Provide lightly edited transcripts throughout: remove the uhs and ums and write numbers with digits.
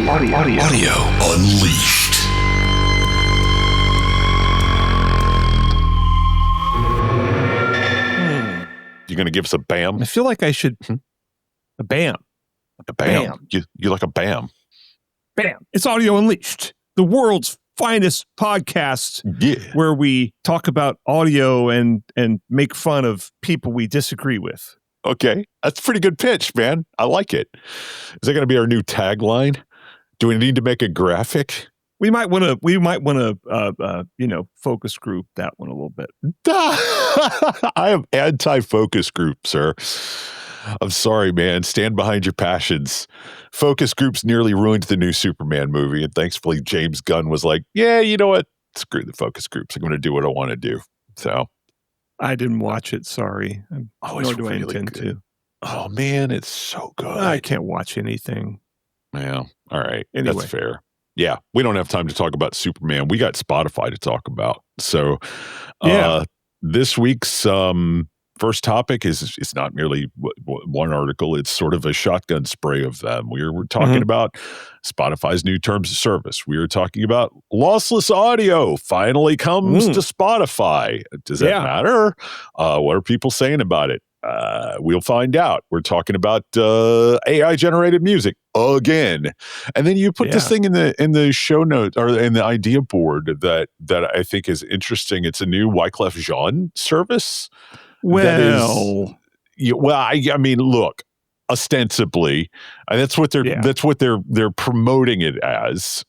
Audio unleashed. You going to give us a bam? I feel like I should. A bam. A bam. You like a bam? Bam. It's Audio Unleashed, the world's finest podcast, where we talk about audio and make fun of people we disagree with. Okay, that's a pretty good pitch, man. I like it. Is that going to be our new tagline? Do we need to make a graphic? We might want to, focus group that one a little bit. I am anti-focus group, sir. I'm sorry, man. Stand behind your passions. Focus groups nearly ruined the new Superman movie, and thankfully James Gunn was like, yeah, you know what? Screw the focus groups. I'm going to do what I want to do. So I didn't watch it, sorry. Nor do I intend to. Oh, man, it's so good. I can't watch anything. Yeah, all right. Anyway. That's fair. Yeah, we don't have time to talk about Superman. We got Spotify to talk about. So this week's first topic is it's not merely one article. It's sort of a shotgun spray of them. We're talking about Spotify's new terms of service. We are talking about lossless audio finally comes to Spotify. Does that matter? What are people saying about it? We'll find out. We're talking about AI-generated music again, and then you put this thing in the show notes or in the idea board that I think is interesting. It's a new Wyclef Jean service. Well, I mean, look, ostensibly, that's what they're promoting it as.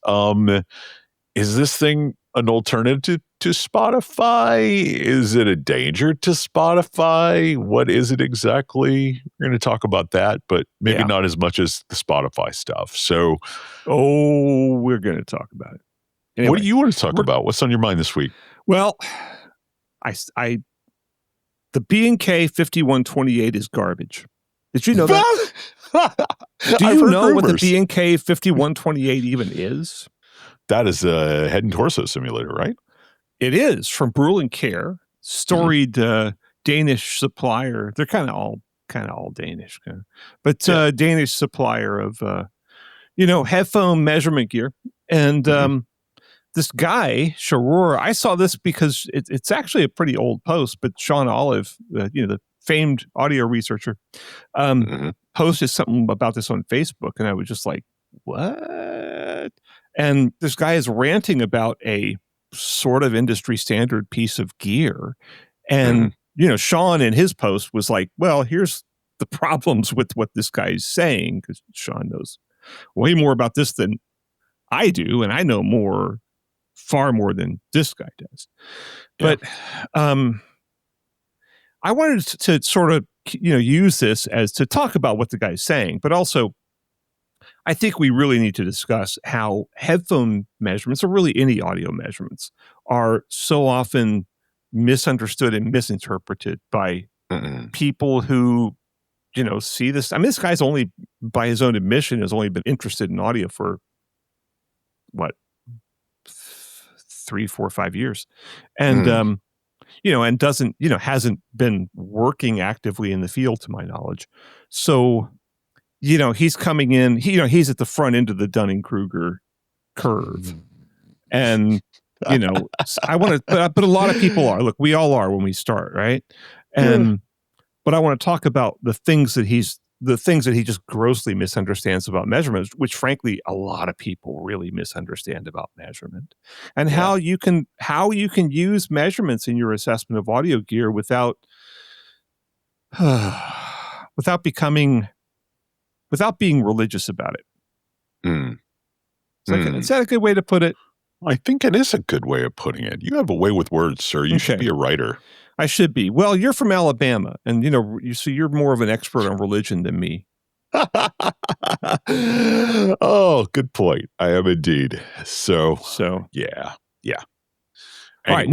Is this thing an alternative to Spotify? Is it a danger to Spotify? What is it exactly? We're going to talk about that, but maybe not as much as the Spotify stuff. So, we're going to talk about it. Anyway, what do you want to talk about? What's on your mind this week? Well, the B&K 5128 is garbage. Did you know that? Do you know what the B&K 5128 even is? That is a head and torso simulator, right? It is from Brule & Care, storied Danish supplier. They're kind of all Danish, but Danish supplier of headphone measurement gear. And this guy, Sharur, I saw this because it's actually a pretty old post, but Sean Olive, the famed audio researcher, posted something about this on Facebook, and I was just like, what? And this guy is ranting about a sort of industry standard piece of gear. And, Sean in his post was like, well, here's the problems with what this guy is saying, because Sean knows way more about this than I do, and I know far more than this guy does. But I wanted to sort of, use this as to talk about what the guy's saying, but also I think we really need to discuss how headphone measurements, or really any audio measurements, are so often misunderstood and misinterpreted by people who, see this. I mean, this guy's only, by his own admission, has only been interested in audio for, 3, 4, 5 years. And, and doesn't, hasn't been working actively in the field to my knowledge. So, he's coming in, he's at the front end of the Dunning-Kruger curve. And, I want to, but a lot of people are. Look, we all are when we start, right? And, but I want to talk about the things that he just grossly misunderstands about measurements, which frankly, a lot of people really misunderstand about measurement, and how you can use measurements in your assessment of audio gear without being religious about it. Is that a good way to put it? I think it is a good way of putting it. You have a way with words, sir. You should be a writer. I should be. Well, you're from Alabama, and you're more of an expert on religion than me. Oh, good point. I am indeed. So yeah. Anyway, all right.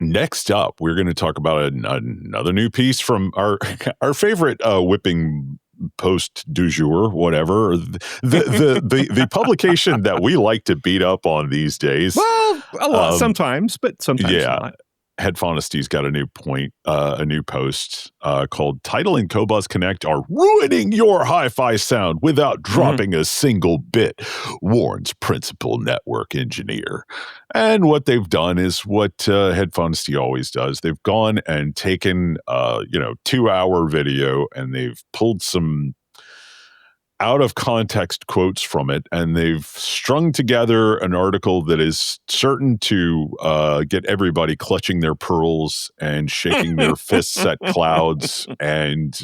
Next up, we're going to talk about another new piece from our favorite whipping post du jour, whatever, the publication that we like to beat up on these days. Well, a lot sometimes, but sometimes not. Headphonesty's got a new post called "Tidal and Qobuz Connect are ruining your hi-fi sound without dropping a single bit," warns principal network engineer. And what they've done is what Headphonesty always does. They've gone and taken 2-hour video, and they've pulled some out of context quotes from it, and they've strung together an article that is certain to get everybody clutching their pearls and shaking their fists at clouds and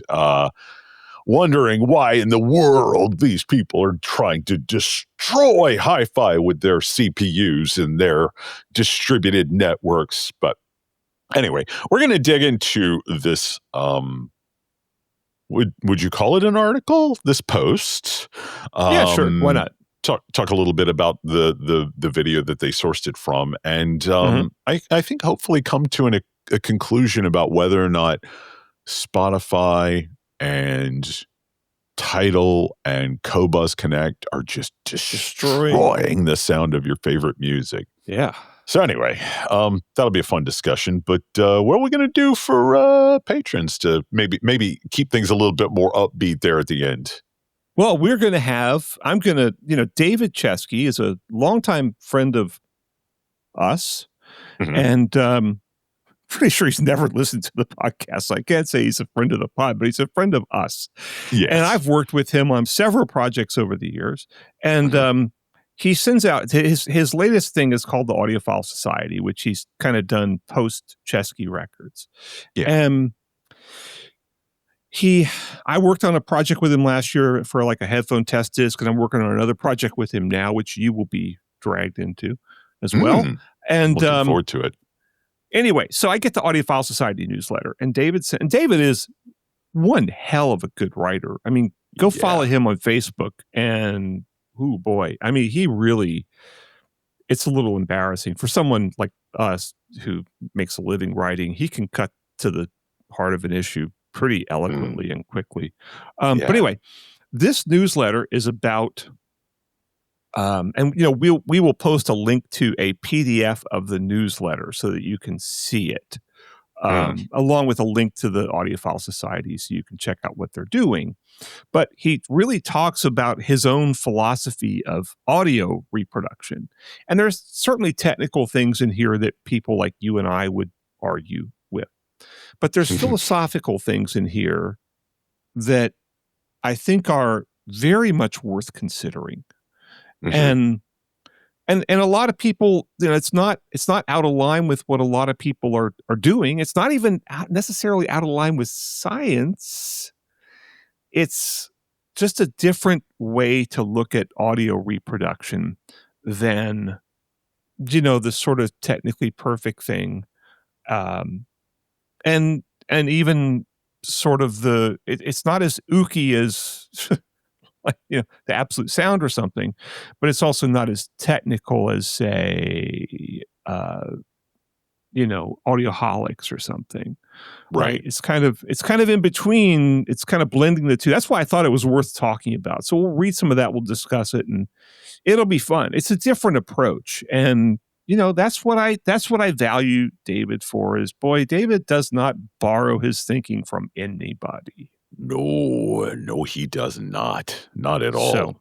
wondering why in the world these people are trying to destroy hi-fi with their CPUs and their distributed networks. But anyway, we're going to dig into this Would you call it an article? This post? Yeah, sure. Why not? Talk a little bit about the video that they sourced it from, and I think hopefully come to a conclusion about whether or not Spotify and Tidal and Qobuz Connect are just destroying the sound of your favorite music. Yeah. So anyway, that'll be a fun discussion. But what are we going to do for patrons to maybe keep things a little bit more upbeat there at the end? Well, David Chesky is a longtime friend of us, and pretty sure he's never listened to the podcast. So I can't say he's a friend of the pod, but he's a friend of us. Yes. And I've worked with him on several projects over the years, and he sends out his latest thing is called the Audiophile Society, which he's kind of done post Chesky records. Yeah. And I worked on a project with him last year for like a headphone test disc, and I'm working on another project with him now, which you will be dragged into as well. And looking forward to it. Anyway, so I get the Audiophile Society newsletter, and David is one hell of a good writer. I mean, go follow him on Facebook, and oh boy, I mean, it's a little embarrassing for someone like us who makes a living writing. He can cut to the heart of an issue pretty eloquently and quickly. But anyway, this newsletter is about, and we will post a link to a PDF of the newsletter so that you can see it, along with a link to the Audiophile Society so you can check out what they're doing. But he really talks about his own philosophy of audio reproduction. And there's certainly technical things in here that people like you and I would argue with. But there's philosophical things in here that I think are very much worth considering. And a lot of people, it's not out of line with what a lot of people are doing. It's not even necessarily out of line with science. It's just a different way to look at audio reproduction than, the sort of technically perfect thing. And even sort of it's not as ooky as like, the absolute sound or something, but it's also not as technical as, say, Audioholics or something. Right. It's kind of in between. It's kind of blending the two. That's why I thought it was worth talking about. So we'll read some of that. We'll discuss it, and it'll be fun. It's a different approach. And, that's what I value David for is, boy, David does not borrow his thinking from anybody. No, he does not. Not at all.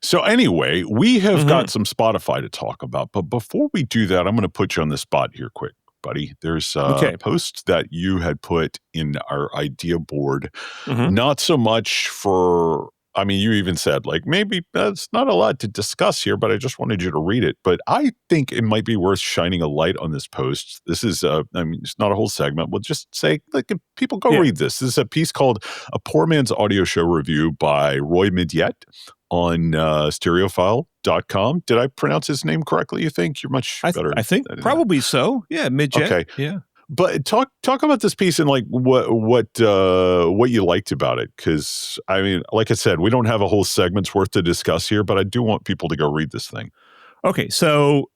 So anyway, we have got some Spotify to talk about. But before we do that, I'm going to put you on the spot here quick, buddy. There's a post that you had put in our idea board. Not so much for, you even said, like, maybe that's not a lot to discuss here, but I just wanted you to read it. But I think it might be worth shining a light on this post. This is, it's not a whole segment. We'll just say, like, if people go read this. This is a piece called A Poor Man's Audio Show Review by Roy Midyett on stereophile.com. Did I pronounce his name correctly, you think? You're much better. I think probably so. Yeah, Midyett. Okay. Yeah. But talk about this piece and like what you liked about it, because like I said, we don't have a whole segment's worth to discuss here, but I do want people to go read this thing. Okay, so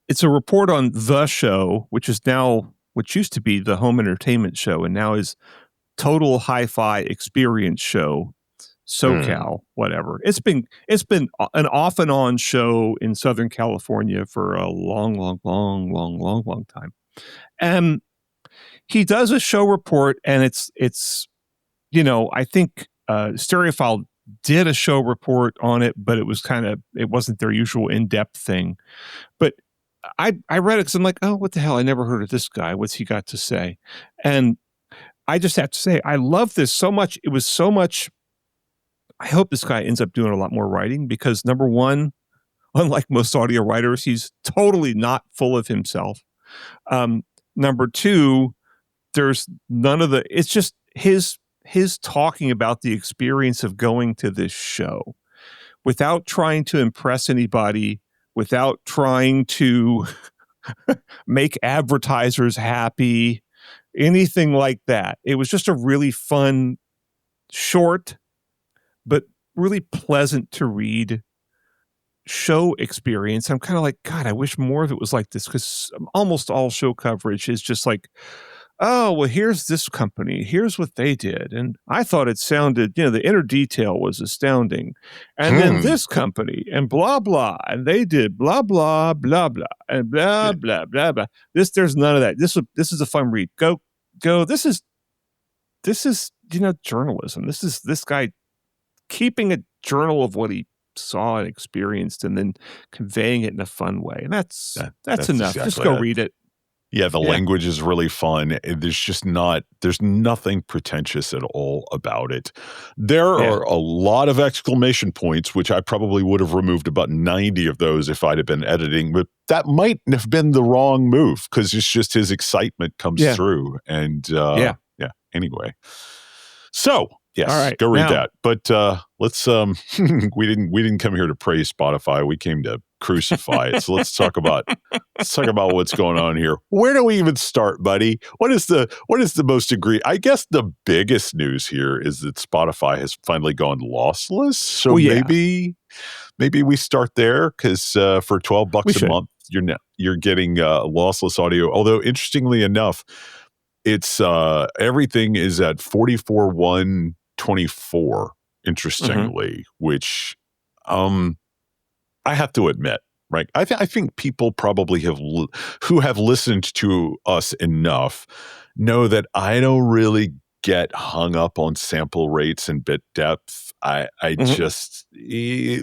it's a report on The Show, which is now what used to be the Home Entertainment Show, and now is Total Hi-Fi Experience Show, SoCal, whatever. It's been an off and on show in Southern California for a long time. And he does a show report, and it's I think Stereophile did a show report on it, but it wasn't their usual in-depth thing. But I read it because I'm like, oh, what the hell? I never heard of this guy. What's he got to say? And I just have to say, I love this so much. It was so much. I hope this guy ends up doing a lot more writing because, number one, unlike most audio writers, he's totally not full of himself. Number two, there's none of the, it's just his talking about the experience of going to this show without trying to impress anybody, without trying to make advertisers happy, anything like that. It was just a really fun, short, but really pleasant to read show experience. I'm kind of like, God, I wish more of it was like this, because almost all show coverage is just like, oh, well, here's this company, here's what they did, and I thought it sounded, the inner detail was astounding, and then this company, and blah blah, and they did blah blah blah blah, and blah blah blah blah. There's none of that. This is a fun read. Go. This is journalism. This is this guy keeping a journal of what he saw and experienced, and then conveying it in a fun way, and that's enough. Exactly just go read it. Yeah, the language is really fun. There's nothing pretentious at all about it. There are a lot of exclamation points, which I probably would have removed about 90 of those if I'd have been editing, but that might have been the wrong move because it's just his excitement comes through. And anyway. So, yes, all right, go read that. But let's we didn't come here to praise Spotify. We came to crucify it. So let's talk about what's going on here. Where do we even start, buddy? What is the most agreed? I guess the biggest news here is that Spotify has finally gone lossless. So maybe we start there, because for $12 a month, you're getting lossless audio. Although interestingly enough, it's everything is at 44.124. Interestingly, which I have to admit, right? I think people probably who have listened to us enough know that I don't really get hung up on sample rates and bit depth. I just,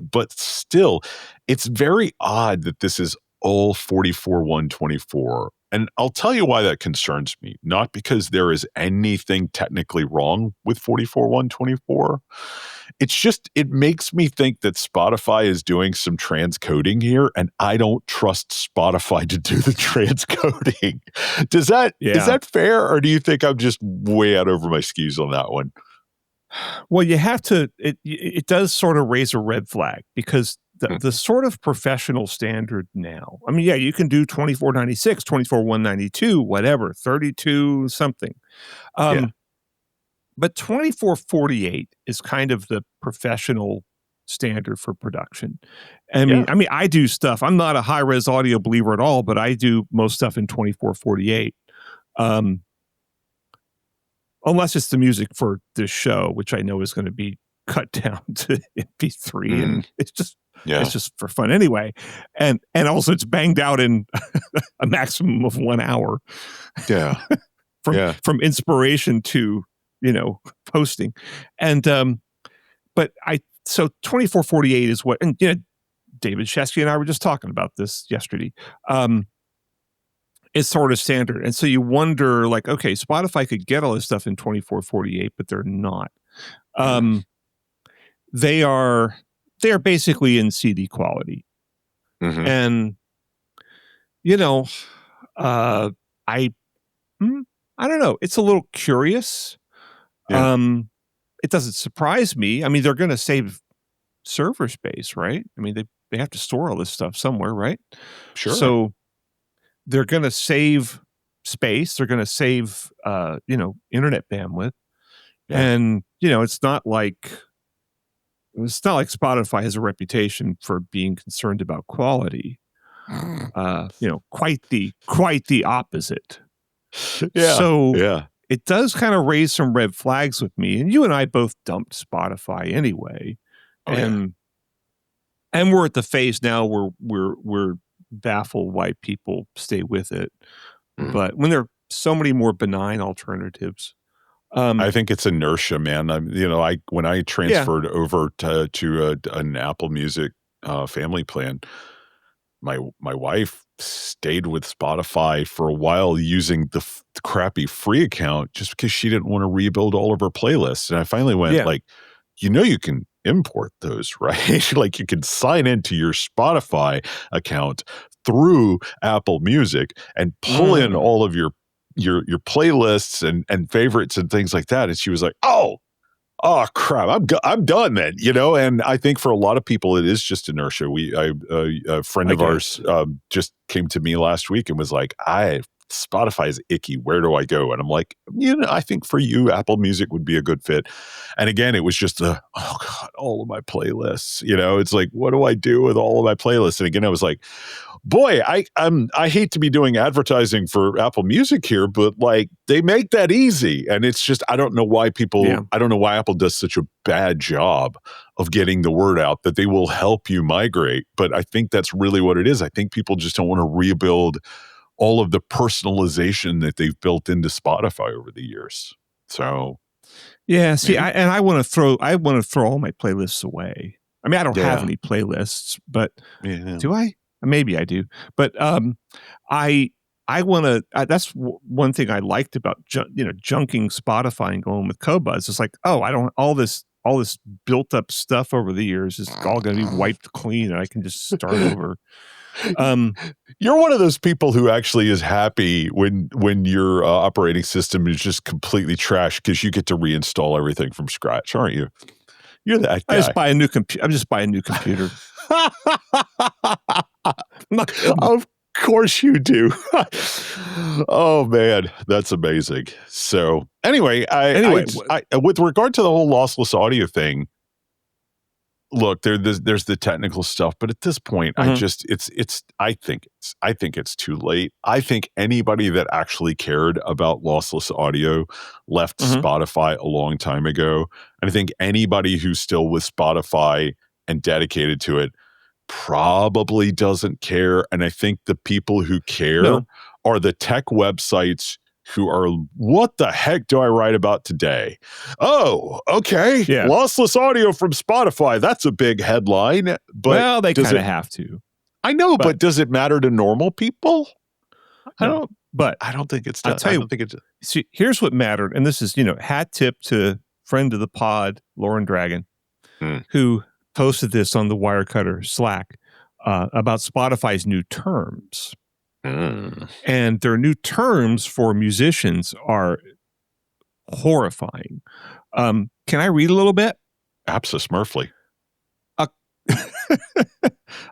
but still, it's very odd that this is all 44.124. And I'll tell you why that concerns me. Not because there is anything technically wrong with 44.124. It's just, it makes me think that Spotify is doing some transcoding here, and I don't trust Spotify to do the transcoding. Is that fair, or do you think I'm just way out over my skis on that one? Well, you have to, it does sort of raise a red flag, because the sort of professional standard now, I mean, you can do 24.96, 24.192, whatever, 32 something. But 24.48 is kind of the professional standard for production. I mean, I do stuff. I'm not a high-res audio believer at all, but I do most stuff in 24.48. Unless it's the music for this show, which I know is going to be cut down to MP3, and it's just for fun anyway. And also it's banged out in a maximum of 1 hour. Yeah. From inspiration to, posting. And but so 24.48 is what, and David Shesky and I were just talking about this yesterday. It's sort of standard. And so you wonder, like, okay, Spotify could get all this stuff in 24.48, but they're not. They're basically in CD quality. And I don't know. It's a little curious. It doesn't surprise me. I mean, they're going to save server space, right? I mean, they have to store all this stuff somewhere, right? Sure. So they're going to save space. They're going to save, internet bandwidth. And, it's not like Spotify has a reputation for being concerned about quality. Quite the opposite. It does kind of raise some red flags with me. And you and I both dumped Spotify anyway. And we're at the phase now where we're baffled why people stay with it. But when there are so many more benign alternatives, I think it's inertia, man. When I transferred over to an Apple Music family plan, my wife stayed with Spotify for a while using the crappy free account just because she didn't want to rebuild all of her playlists. And I finally went like, you can import those, right? Like you can sign into your Spotify account through Apple Music and pull in all of your playlists and favorites and things like that. And she was like, oh crap, I'm done then, and I think for a lot of people it is just inertia. A friend of ours just came to me last week and was like, Spotify is icky, where do I go? And I'm like, I think for you Apple Music would be a good fit. And again, it was just all of my playlists, it's like, what do I do with all of my playlists? And again, I was like, boy, I hate to be doing advertising for Apple Music here, but like they make that easy. And it's just, I don't know why Apple does such a bad job of getting the word out that they will help you migrate. But I think that's really what it is. I think people just don't want to rebuild all of the personalization that they've built into Spotify over the years. So I want to throw all my playlists away. I mean, I don't have any playlists, but do I? Maybe I do, but I want to. That's one thing I liked about junking Spotify and going with Qobuz. It's like, I don't all this built up stuff over the years is all going to be wiped clean, and I can just start over. You're one of those people who actually is happy when your operating system is just completely trash because you get to reinstall everything from scratch, aren't you? You're that guy. I just buy a new computer. I'm just buying a new computer. Of course you do. Oh man, that's amazing. So anyway, with regard to the whole lossless audio thing, look, there's the technical stuff, but at this point, I think it's too late. I think anybody that actually cared about lossless audio left Spotify a long time ago. And I think anybody who's still with Spotify and dedicated to it probably doesn't care. And I think the people who care are the tech websites who are, what the heck do I write about today? Oh, okay. Yeah. Lossless audio from Spotify. That's a big headline. But they kind of have to. I know, but does it matter to normal people? I don't think it's done. I'll tell you, see, here's what mattered. And this is, hat tip to friend of the pod, Lauren Dragon, who posted this on the Wirecutter Slack about Spotify's new terms. And their new terms for musicians are horrifying. Can I read a little bit? Absolutely.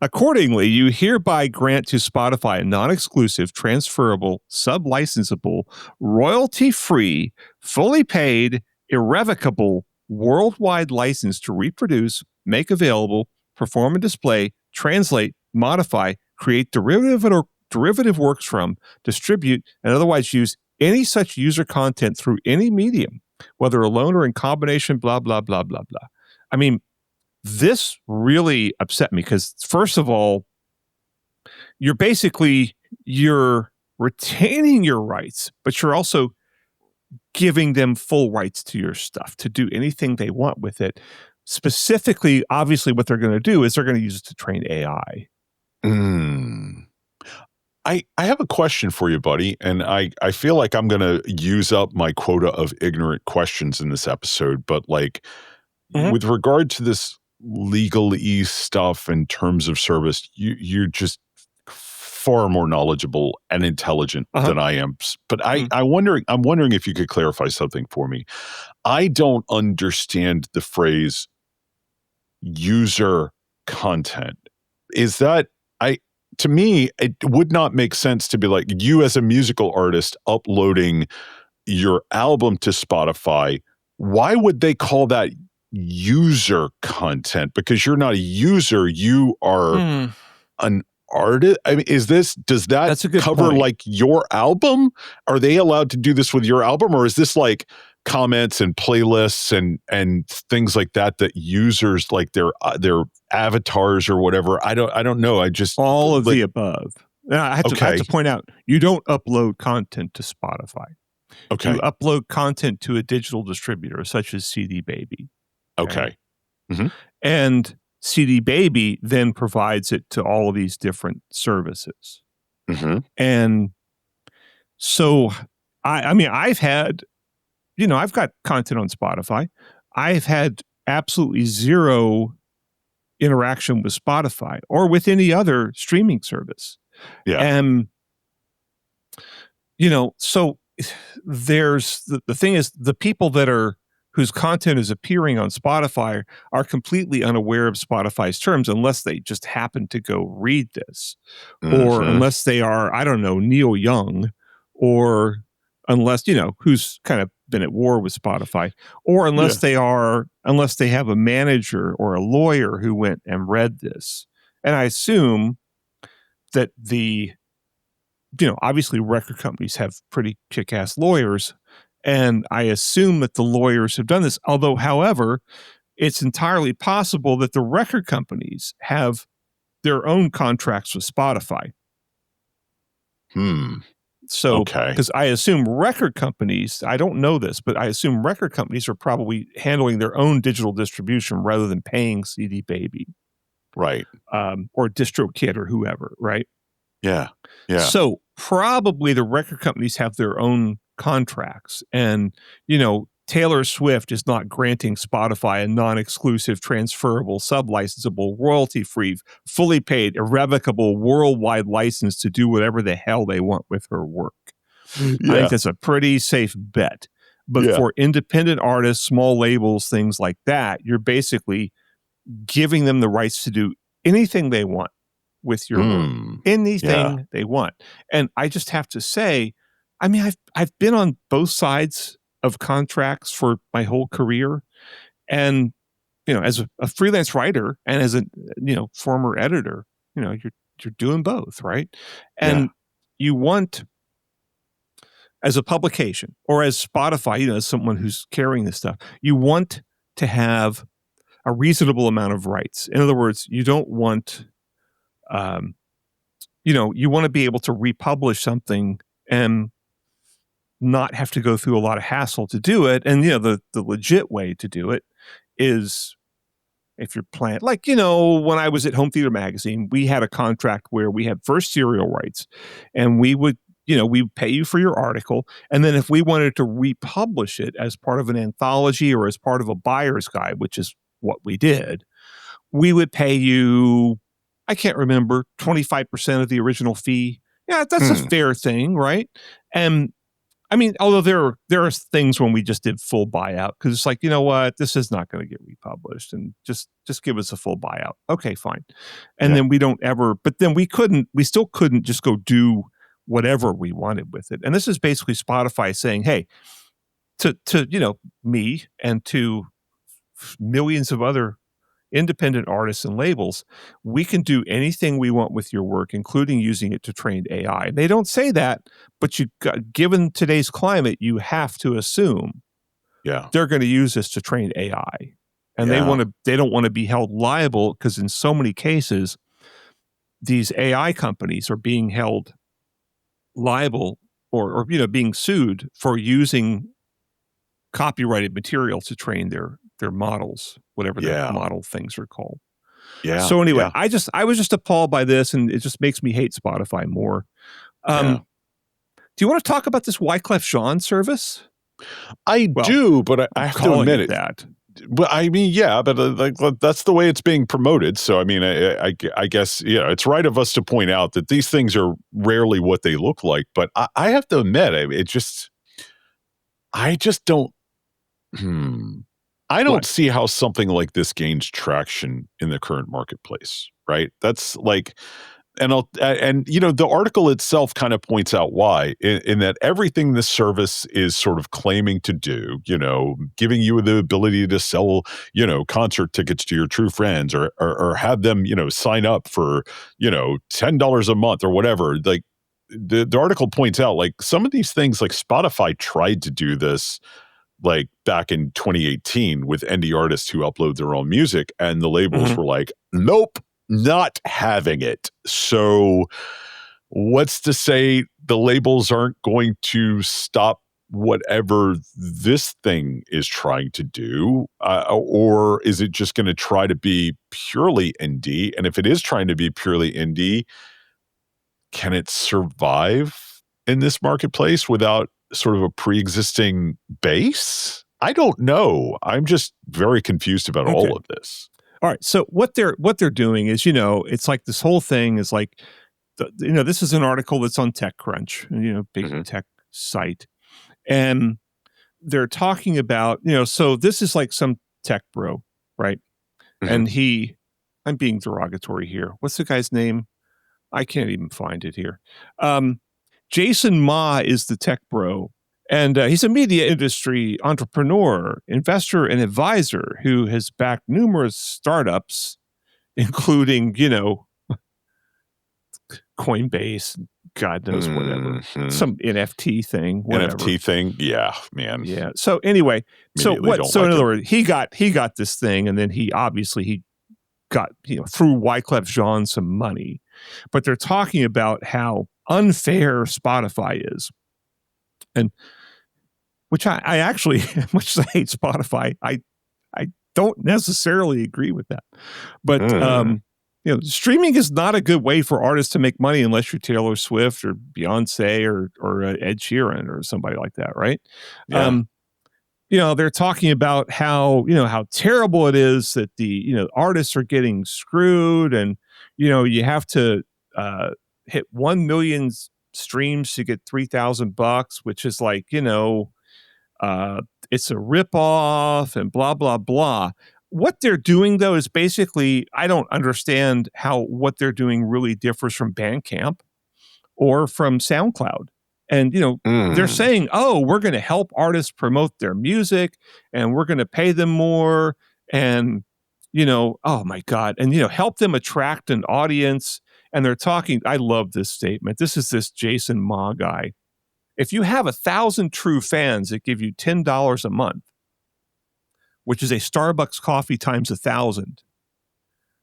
Accordingly, you hereby grant to Spotify a non-exclusive, transferable, sub-licensable, royalty-free, fully paid, irrevocable, worldwide license to reproduce, make available, perform and display, translate, modify, create derivative works from, distribute, and otherwise use any such user content through any medium, whether alone or in combination, blah, blah, blah, blah, blah. I mean, this really upset me because, first of all, you're retaining your rights, but you're also giving them full rights to your stuff to do anything they want with it. Specifically, obviously, what they're going to do is they're going to use it to train AI. I have a question for you, buddy, and I feel like I'm going to use up my quota of ignorant questions in this episode, but with regard to this legalese stuff and terms of service, you're just far more knowledgeable and intelligent than I am. But I'm wondering if you could clarify something for me. I don't understand the phrase user content. Is that to me, it would not make sense to be like you as a musical artist uploading your album to Spotify. Why would they call that user content? Because you're not a user, you are an artist. I mean, does that cover point. Like your album? Are they allowed to do this with your album, or is this like comments and playlists and things like that users like their avatars or whatever? I don't know. I just all of the above. I have to point out, you don't upload content to Spotify. Okay. You upload content to a digital distributor such as CD Baby. Okay. Mm-hmm. And CD Baby then provides it to all of these different services. Mm-hmm. And so, I mean, I've had, I've got content on Spotify. I've had absolutely zero interaction with Spotify or with any other streaming service. Yeah. And, so there's the thing is, the people whose content is appearing on Spotify are completely unaware of Spotify's terms unless they just happen to go read this, or unless they are, I don't know, Neil Young, or unless, who's kind of been at war with Spotify, or unless they have a manager or a lawyer who went and read this. And I assume that obviously record companies have pretty kick-ass lawyers, and I assume that the lawyers have done this. Although, however, it's entirely possible that the record companies have their own contracts with Spotify. So, because I assume record companies, I don't know this, but I assume record companies are probably handling their own digital distribution rather than paying CD Baby. Right. Or DistroKid or whoever, right? Yeah. Yeah. So probably the record companies have their own contracts, and Taylor Swift is not granting Spotify a non-exclusive, transferable, sub-licensable, royalty-free, fully paid, irrevocable, worldwide license to do whatever the hell they want with her work. I think that's a pretty safe bet. But for independent artists, small labels, things like that, you're basically giving them the rights to do anything they want with your work. Anything they want. And I just have to say, I mean, I've been on both sides of contracts for my whole career. And, as a freelance writer and as a, former editor, you're doing both, right? And you want, as a publication or as Spotify, as someone who's carrying this stuff, you want to have a reasonable amount of rights. In other words, you don't want, you want to be able to republish something and not have to go through a lot of hassle to do it. And, the legit way to do it is if you're playing, like, when I was at Home Theater Magazine, we had a contract where we had first serial rights, and we would, we pay you for your article. And then if we wanted to republish it as part of an anthology or as part of a buyer's guide, which is what we did, we would pay you, I can't remember, 25% of the original fee. Yeah, that's a fair thing, right? And I mean, although there are things when we just did full buyout, because it's like, what, this is not going to get republished, and just give us a full buyout. Okay, fine. And then we don't ever, but then we still couldn't just go do whatever we wanted with it. And this is basically Spotify saying, hey, to me and to millions of other independent artists and labels, we can do anything we want with your work, including using it to train AI. They don't say that, but given today's climate, you have to assume they're going to use this to train AI. And they don't want to be held liable, because in so many cases, these AI companies are being held liable or being sued for using copyrighted material to train their models, whatever their model things are called. Yeah. So anyway, I was just appalled by this, and it just makes me hate Spotify more. Do you want to talk about this Wyclef Jean service? I do, but I have to admit it. That. Well, I mean, but that's the way it's being promoted. So, I mean, I guess, it's right of us to point out that these things are rarely what they look like. But I have to admit, I just don't. I don't see how something like this gains traction in the current marketplace, right? That's like, and the article itself kind of points out why, in that everything this service is sort of claiming to do, giving you the ability to sell, concert tickets to your true friends, or have them, sign up for, $10 a month or whatever. Like the article points out, like, some of these things, like Spotify tried to do this, like back in 2018 with indie artists who upload their own music, and the labels were like, nope, not having it. So what's to say the labels aren't going to stop whatever this thing is trying to do? Or is it just going to try to be purely indie? And if it is trying to be purely indie, can it survive in this marketplace without sort of a pre-existing base? I don't know. I'm just very confused about all of this. All right. So what they're doing is, it's like this whole thing is like, this is an article that's on TechCrunch, big tech site. And they're talking about, so this is like some tech bro, right? And I'm being derogatory here. What's the guy's name? I can't even find it here. Jason Ma is the tech bro. And he's a media industry entrepreneur, investor, and advisor who has backed numerous startups, including, Coinbase, God knows whatever, some NFT thing, whatever. NFT thing, yeah, man. Yeah. So anyway, in other words, he got this thing, and then he got through Wyclef Jean some money, but they're talking about how unfair Spotify is, and which I actually, much as I hate Spotify, I don't necessarily agree with that, but streaming is not a good way for artists to make money unless you're Taylor Swift or Beyonce or Ed Sheeran or somebody like that, right? Yeah. They're talking about how terrible it is that the artists are getting screwed, and you have to hit 1 million streams to get $3,000, which is like it's a ripoff and blah blah blah. What they're doing, though, is basically, I don't understand how what they're doing really differs from Bandcamp or from SoundCloud. And, they're saying, oh, we're going to help artists promote their music, and we're going to pay them more, and, oh my God, and, help them attract an audience. And they're talking, I love this statement. This is this Jason Ma guy. If you have 1,000 true fans that give you $10 a month, which is a Starbucks coffee times 1,000.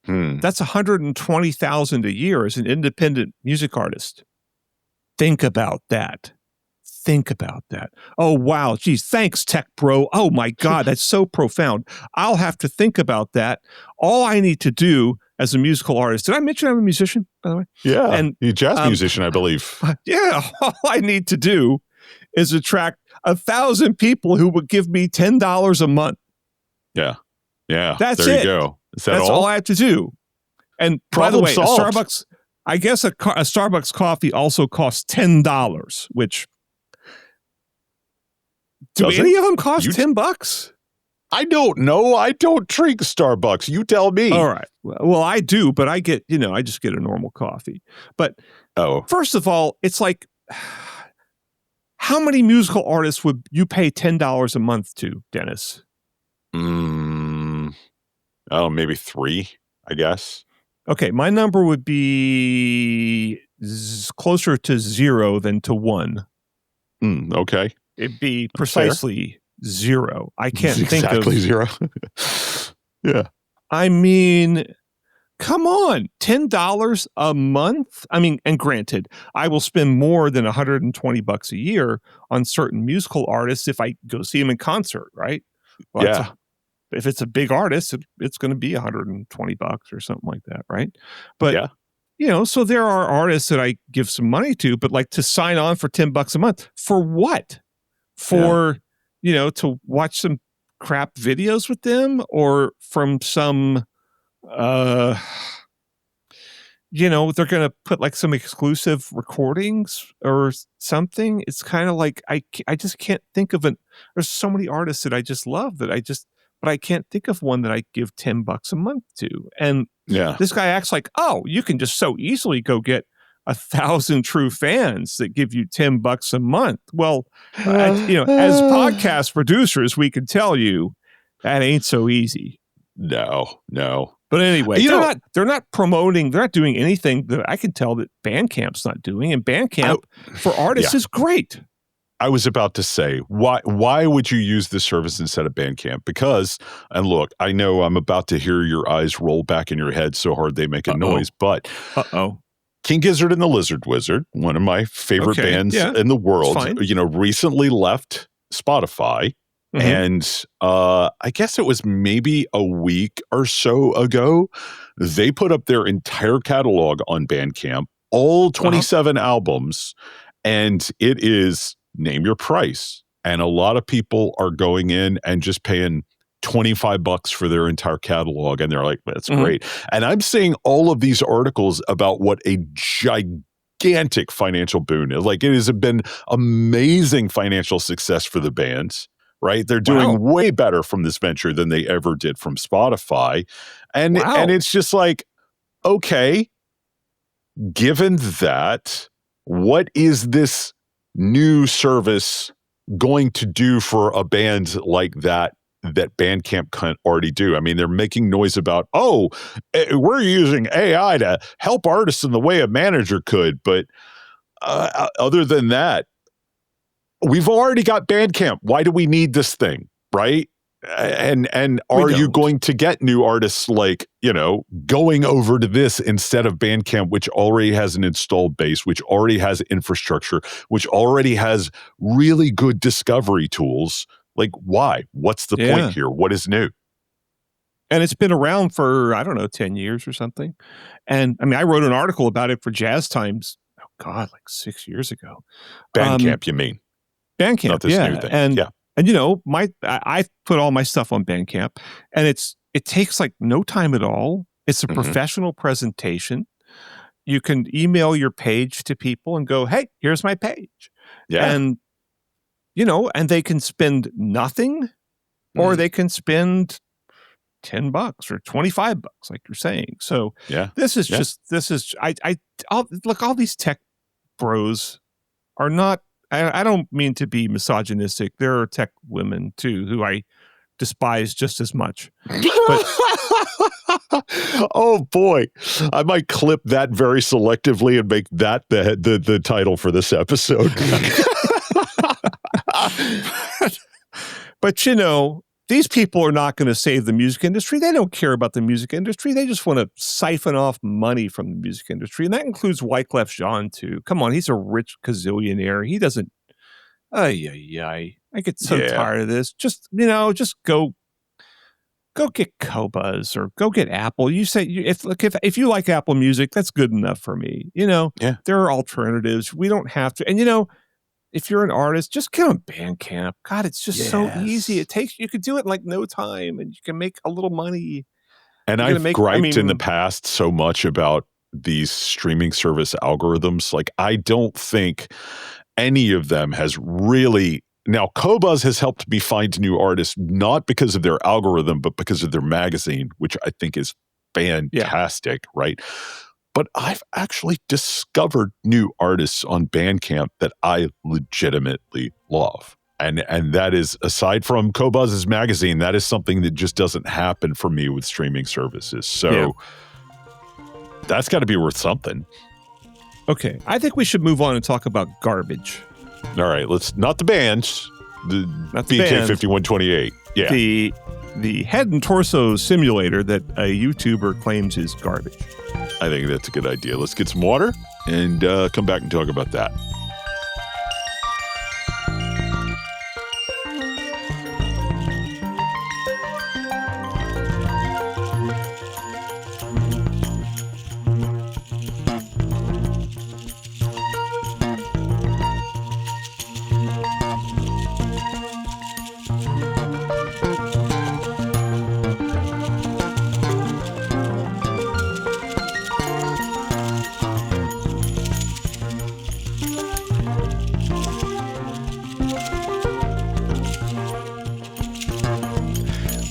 That's $120,000 a year as an independent music artist. Think about that. Oh, wow. Geez, thanks, tech bro. Oh, my God, that's so profound. I'll have to think about that. All I need to do as a musical artist, did I mention I'm a musician, by the way? Yeah, and you're a jazz musician, I believe. Yeah, all I need to do is attract 1,000 people who would give me $10 a month. Yeah. That's there it. You go. Is that That's all I have to do. And problem by the way, solved. Starbucks, I guess a Starbucks coffee also costs $10, which do any of them cost $10? I don't know. I don't drink Starbucks. You tell me. All right. Well, I do, but I get, I just get a normal coffee. But first of all, it's like, how many musical artists would you pay $10 a month to, Dennis? Maybe 3, I guess. Okay, my number would be closer to 0 than to 1. Okay. It'd be precisely 0. I can't think of exactly 0. Yeah. I mean, come on, $10 a month. I mean, and granted, I will spend more than $120 a year on certain musical artists if I go see them in concert, right? Well, yeah. If it's a big artist, it's going to be $120 or something like that, right? But so there are artists that I give some money to, but like to sign on for $10 a month for what? For to watch some crap videos with them, or from some they're going to put like some exclusive recordings or something. It's kind of like I just can't think of it. There's so many artists that I just love but I can't think of one that I give $10 a month to. And this guy acts like, oh, you can just so easily go get 1,000 true fans that give you $10 a month. Well, as podcast producers, we can tell you that ain't so easy. No. But anyway, they're not promoting, they're not doing anything that I can tell that Bandcamp's not doing. And Bandcamp for artists is great. I was about to say, why would you use this service instead of Bandcamp? Because, and look, I know I'm about to hear your eyes roll back in your head so hard they make a noise, but King Gizzard and the Lizard Wizard, one of my favorite bands in the world, recently left Spotify. And I guess it was maybe a week or so ago, they put up their entire catalog on Bandcamp, all 27 albums, and it is name your price. And a lot of people are going in and just paying $25 for their entire catalog. And they're like, that's great. And I'm seeing all of these articles about what a gigantic financial boon is. Like, it has been amazing financial success for the bands, right? They're doing way better from this venture than they ever did from Spotify. And it's just like, okay, given that, what is this new service going to do for a band like that Bandcamp can't already do? I mean, they're making noise about, we're using AI to help artists in the way a manager could. But other than that, we've already got Bandcamp. Why do we need this thing, right? And are you going to get new artists like, going over to this instead of Bandcamp, which already has an installed base, which already has infrastructure, which already has really good discovery tools? Like, why? What's the point here? What is new? And it's been around for, 10 years or something. And I mean, I wrote an article about it for Jazz Times, like 6 years ago. Bandcamp, you mean? Bandcamp, not this new thing. And I put all my stuff on Bandcamp, and it takes like no time at all. It's a professional presentation. You can email your page to people and go, hey, here's my page. Yeah. And, and they can spend nothing, or they can spend $10 or $25, like you're saying. So this is all these tech bros are not, I don't mean to be misogynistic. There are tech women too who I despise just as much. But, oh boy, I might clip that very selectively and make that the title for this episode. But these people are not going to save the music industry. They don't care about the music industry. They just want to siphon off money from the music industry. And that includes Wyclef Jean too. Come on, he's a rich gazillionaire. He doesn't. I get so tired of this. Just go get Qobuz or go get Apple. You say if you like Apple Music, that's good enough for me. There are alternatives. We don't have to. And if you're an artist, just get on Bandcamp. God, it's just so easy. You could do it in like no time, and you can make a little money. And I've griped in the past so much about these streaming service algorithms. Like, I don't think any of them has really. Now, Qobuz has helped me find new artists, not because of their algorithm, but because of their magazine, which I think is fantastic, right? But I've actually discovered new artists on Bandcamp that I legitimately love. And that is, aside from Qobuz's magazine, that is something that just doesn't happen for me with streaming services. So that's got to be worth something. Okay, I think we should move on and talk about garbage. All right, not the bands, the BK5128. Yeah. The head and torso simulator that a YouTuber claims is garbage. I think that's a good idea. Let's get some water and come back and talk about that.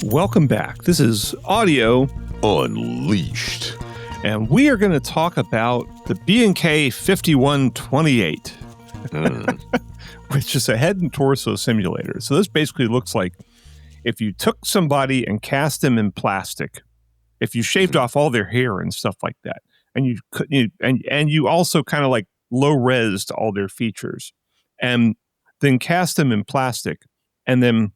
Welcome back. This is Audio Unleashed. And we are going to talk about the B&K 5128, which is a head and torso simulator. So this basically looks like if you took somebody and cast them in plastic, if you shaved off all their hair and stuff like that, and you also kind of like low-resed all their features, and then cast them in plastic, and then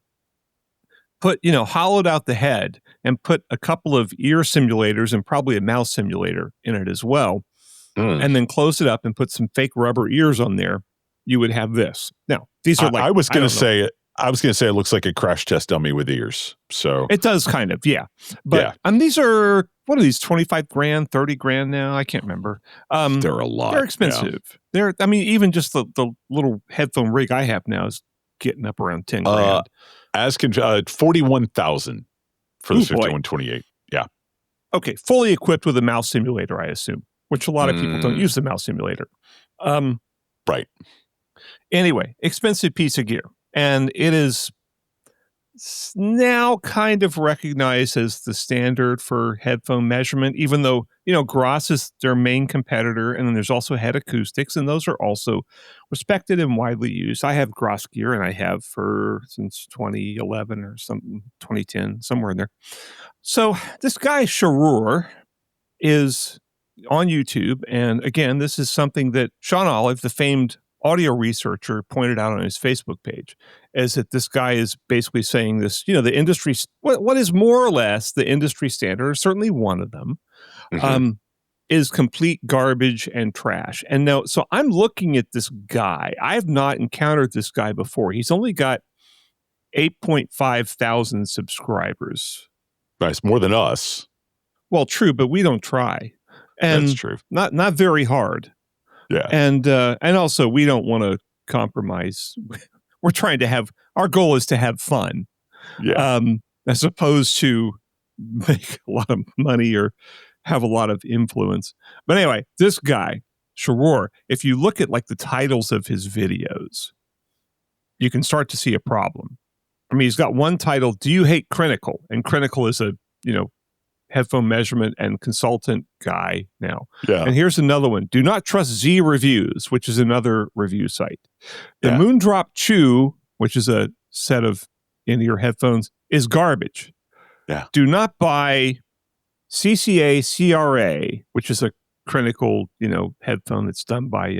hollowed out the head and put a couple of ear simulators and probably a mouse simulator in it as well. and then closed it up and put some fake rubber ears on there, you would have this. Now, these are like I was going to say it looks like a crash test dummy with ears. So it does kind of, yeah. But these are, what are these, 25 grand, 30 grand now? I can't remember. They're a lot. They're expensive. Yeah. Even just the little headphone rig I have now is getting up around 10 grand. 41,000 for the 5128. Yeah. Okay. Fully equipped with a mouse simulator, I assume, which a lot of people don't use the mouse simulator. Right. Anyway, expensive piece of gear. And it is now kind of recognized as the standard for headphone measurement, even though, Gross is their main competitor. And then there's also Head Acoustics, and those are also respected and widely used. I have Gross gear, and I have since 2011 or something, 2010, somewhere in there. So this guy, Sharur, is on YouTube. And again, this is something that Sean Olive, the famed audio researcher, pointed out on his Facebook page, is that this guy is basically saying this, the industry, what is more or less the industry standard, or certainly one of them, is complete garbage and trash. And now, so I'm looking at this guy. I have not encountered this guy before. He's only got 8.5 thousand subscribers. Nice. More than us. Well, true, but we don't try. And that's true. Not very hard. Yeah. And also we don't want to compromise. We're trying to our goal is to have fun. Yeah. As opposed to make a lot of money or have a lot of influence. But anyway, this guy, Sharur, if you look at like the titles of his videos, you can start to see a problem. He's got one title, Do You Hate Critical? And Critical is a, headphone measurement and consultant guy now. Yeah. And here's another one. Do not trust Z Reviews, which is another review site. The Moondrop Chew, which is a set of in-ear headphones, is garbage. Yeah. Do not buy CCA CRA, which is a critical, headphone that's done by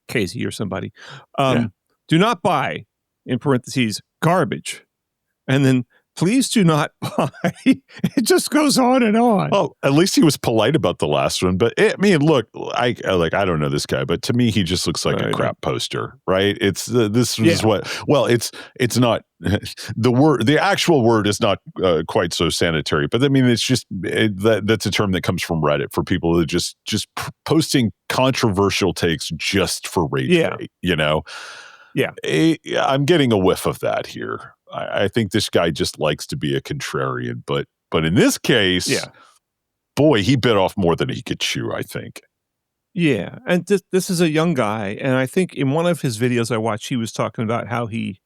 Casey or somebody. Do not buy, in parentheses, garbage. And then please do not buy. It just goes on and on. Well, at least he was polite about the last one. But look, I don't know this guy, but to me, he just looks like a crap poster, right? It's this is what. Well, it's not the word. The actual word is not quite so sanitary. But it's just that's a term that comes from Reddit for people who just posting controversial takes just for rage bait, Yeah. I'm getting a whiff of that here. I think this guy just likes to be a contrarian, but in this case, boy, he bit off more than he could chew, I think. Yeah, and this is a young guy, and I think in one of his videos I watched, he was talking about how he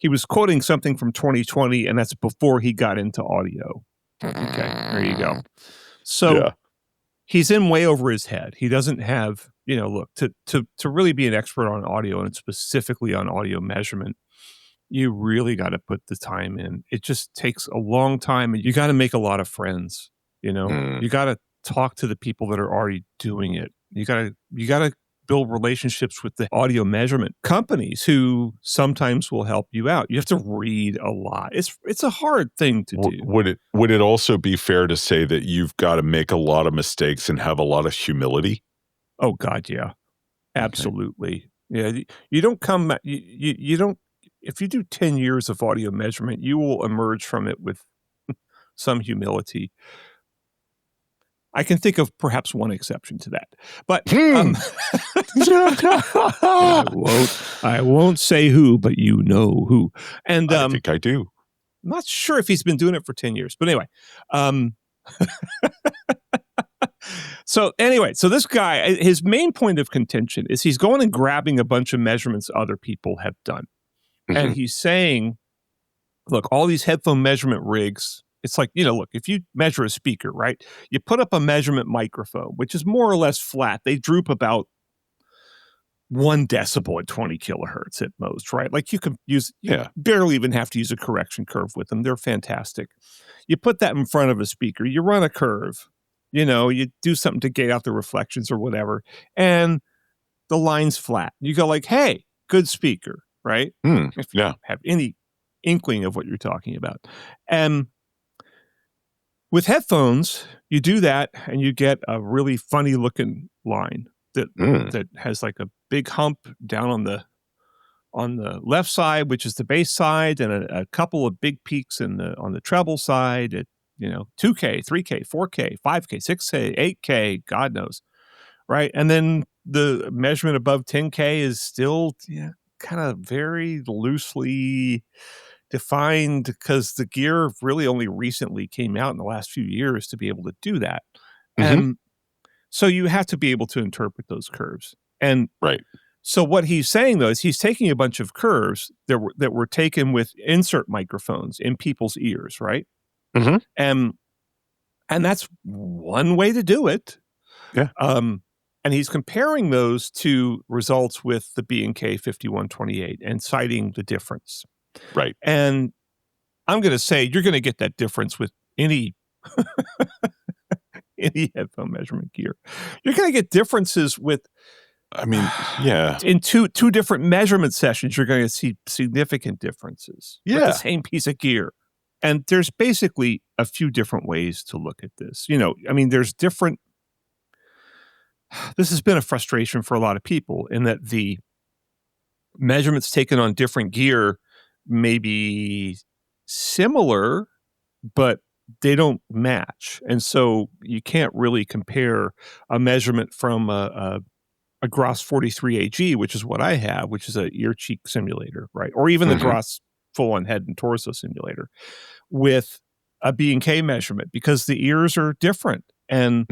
was quoting something from 2020, and that's before he got into audio. Okay, there you go. So he's in way over his head. He doesn't have, look, to really be an expert on audio, and specifically on audio measurement, you really got to put the time in. It just takes a long time, and you got to make a lot of friends. You got to talk to the people that are already doing it. You got to build relationships with the audio measurement companies who sometimes will help you out. You have to read a lot. It's a hard thing to do. Would it also be fair to say that you've got to make a lot of mistakes and have a lot of humility? Oh God, yeah, absolutely. Okay. Yeah, you don't come. You don't. If you do 10 years of audio measurement, you will emerge from it with some humility. I can think of perhaps one exception to that, but I won't say who, but you know who. And I think I do. I'm not sure if he's been doing it for 10 years, but anyway. So this guy, his main point of contention is he's going and grabbing a bunch of measurements other people have done. And he's saying, look, all these headphone measurement rigs, it's like, look, if you measure a speaker, right, you put up a measurement microphone, which is more or less flat. They droop about 1 decibel at 20 kilohertz at most, right? Like you barely even have to use a correction curve with them. They're fantastic. You put that in front of a speaker, you run a curve, you do something to gate out the reflections or whatever, and the line's flat. You go like, hey, good speaker. Right? If you have any inkling of what you're talking about. And With headphones, you do that and you get a really funny looking line that has like a big hump down on the left side, which is the bass side, and a couple of big peaks on the treble side at 2K, 3K, 4K, 5K, 6K, 8K, God knows, right? And then the measurement above 10K is still kind of very loosely defined because the gear really only recently came out in the last few years to be able to do that. And so you have to be able to interpret those curves. And right. So what he's saying, though, is he's taking a bunch of curves that were taken with insert microphones in people's ears, right? And that's one way to do it. Yeah. And he's comparing those to results with the B&K 5128 and citing the difference. Right. And I'm going to say you're going to get that difference with any headphone measurement gear. You're going to get differences with. I mean, yeah. In two different measurement sessions, you're going to see significant differences with the same piece of gear. And there's basically a few different ways to look at this. I mean, there's different. This has been a frustration for a lot of people in that the measurements taken on different gear may be similar, but they don't match. And so you can't really compare a measurement from a Gross 43 AG, which is what I have, which is an ear cheek simulator, right? Or even the Gross full-on head and torso simulator with a B&K measurement because the ears are different. And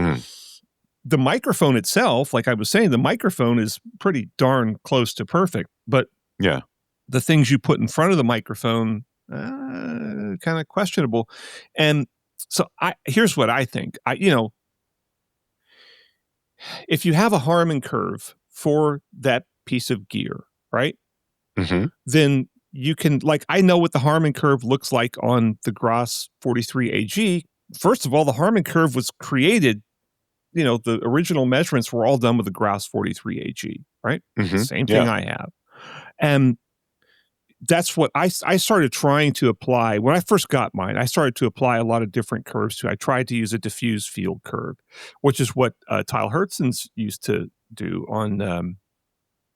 the microphone itself, like I was saying, the microphone is pretty darn close to perfect, but the things you put in front of the microphone, kind of questionable. And so here's what I think. If you have a Harman curve for that piece of gear, right? Then you can, I know what the Harman curve looks like on the Gross 43 AG. First of all, the Harman curve was created, the original measurements were all done with the Gross 43 AG, right? Same thing I have. And that's what I started trying to apply. When I first got mine, I started to apply a lot of different curves to it. I tried to use a diffuse field curve, which is what Tyler Hertzens used to do on,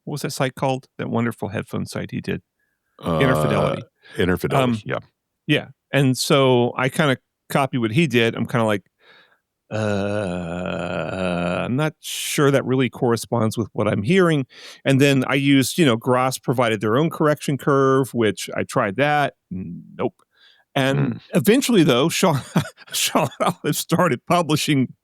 what was that site called? That wonderful headphone site he did. Interfidelity. Interfidelity, Yeah. And so I kind of copy what he did. I'm kind of like, I'm not sure that really corresponds with what I'm hearing. And then I used, Gross provided their own correction curve, which I tried that. Nope. And eventually, though, Sean Olive started publishing,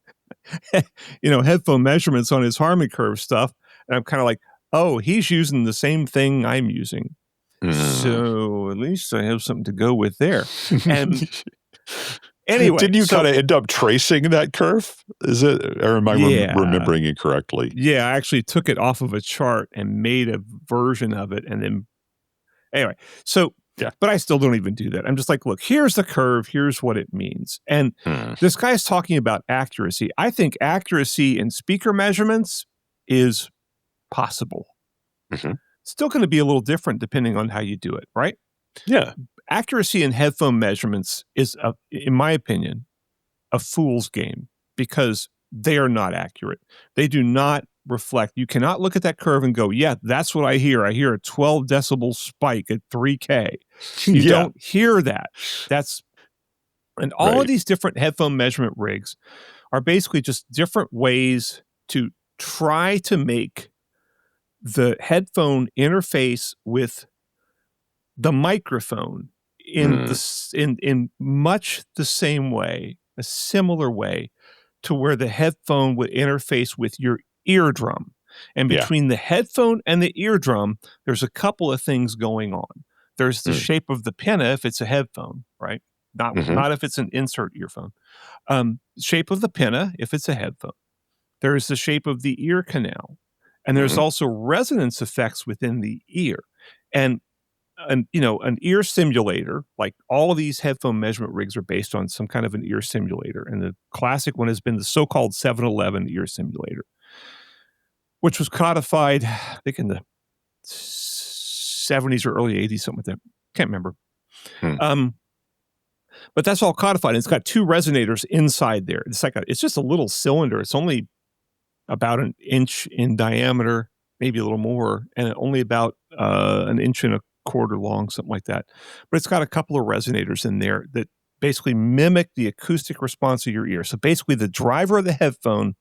headphone measurements on his Harman curve stuff. And I'm kind of like, oh, he's using the same thing I'm using. So at least I have something to go with there. And anyway, did you kind of end up tracing that curve? Is it, or am I remembering it correctly? Yeah, I actually took it off of a chart and made a version of it, and then anyway. So, but I still don't even do that. I'm just like, look, here's the curve. Here's what it means. And this guy's talking about accuracy. I think accuracy in speaker measurements is possible. Still going to be a little different depending on how you do it, right? Yeah. Accuracy in headphone measurements is, in my opinion, a fool's game because they are not accurate. They do not reflect. You cannot look at that curve and go, yeah, that's what I hear. I hear a 12 decibel spike at 3K. You don't hear that. And all of these different headphone measurement rigs are basically just different ways to try to make the headphone interface with the microphone in much the same way, a similar way to where the headphone would interface with your eardrum. And between the headphone and the eardrum, there's a couple of things going on. There's the shape of the pinna if it's a headphone, right? Not if it's an insert earphone. Shape of the pinna if it's a headphone. There's the shape of the ear canal. And there's also resonance effects within the ear. And an ear simulator, like all of these headphone measurement rigs are based on some kind of an ear simulator. And the classic one has been the so-called 711 ear simulator, which was codified, I think, in the 70s or early 80s, something like that. Can't remember. But that's all codified. It's got 2 resonators inside there. It's just a little cylinder. It's only about an inch in diameter, maybe a little more, and only about an inch and a quarter long, something like that. But it's got a couple of resonators in there that basically mimic the acoustic response of your ear. So basically the driver of the headphone,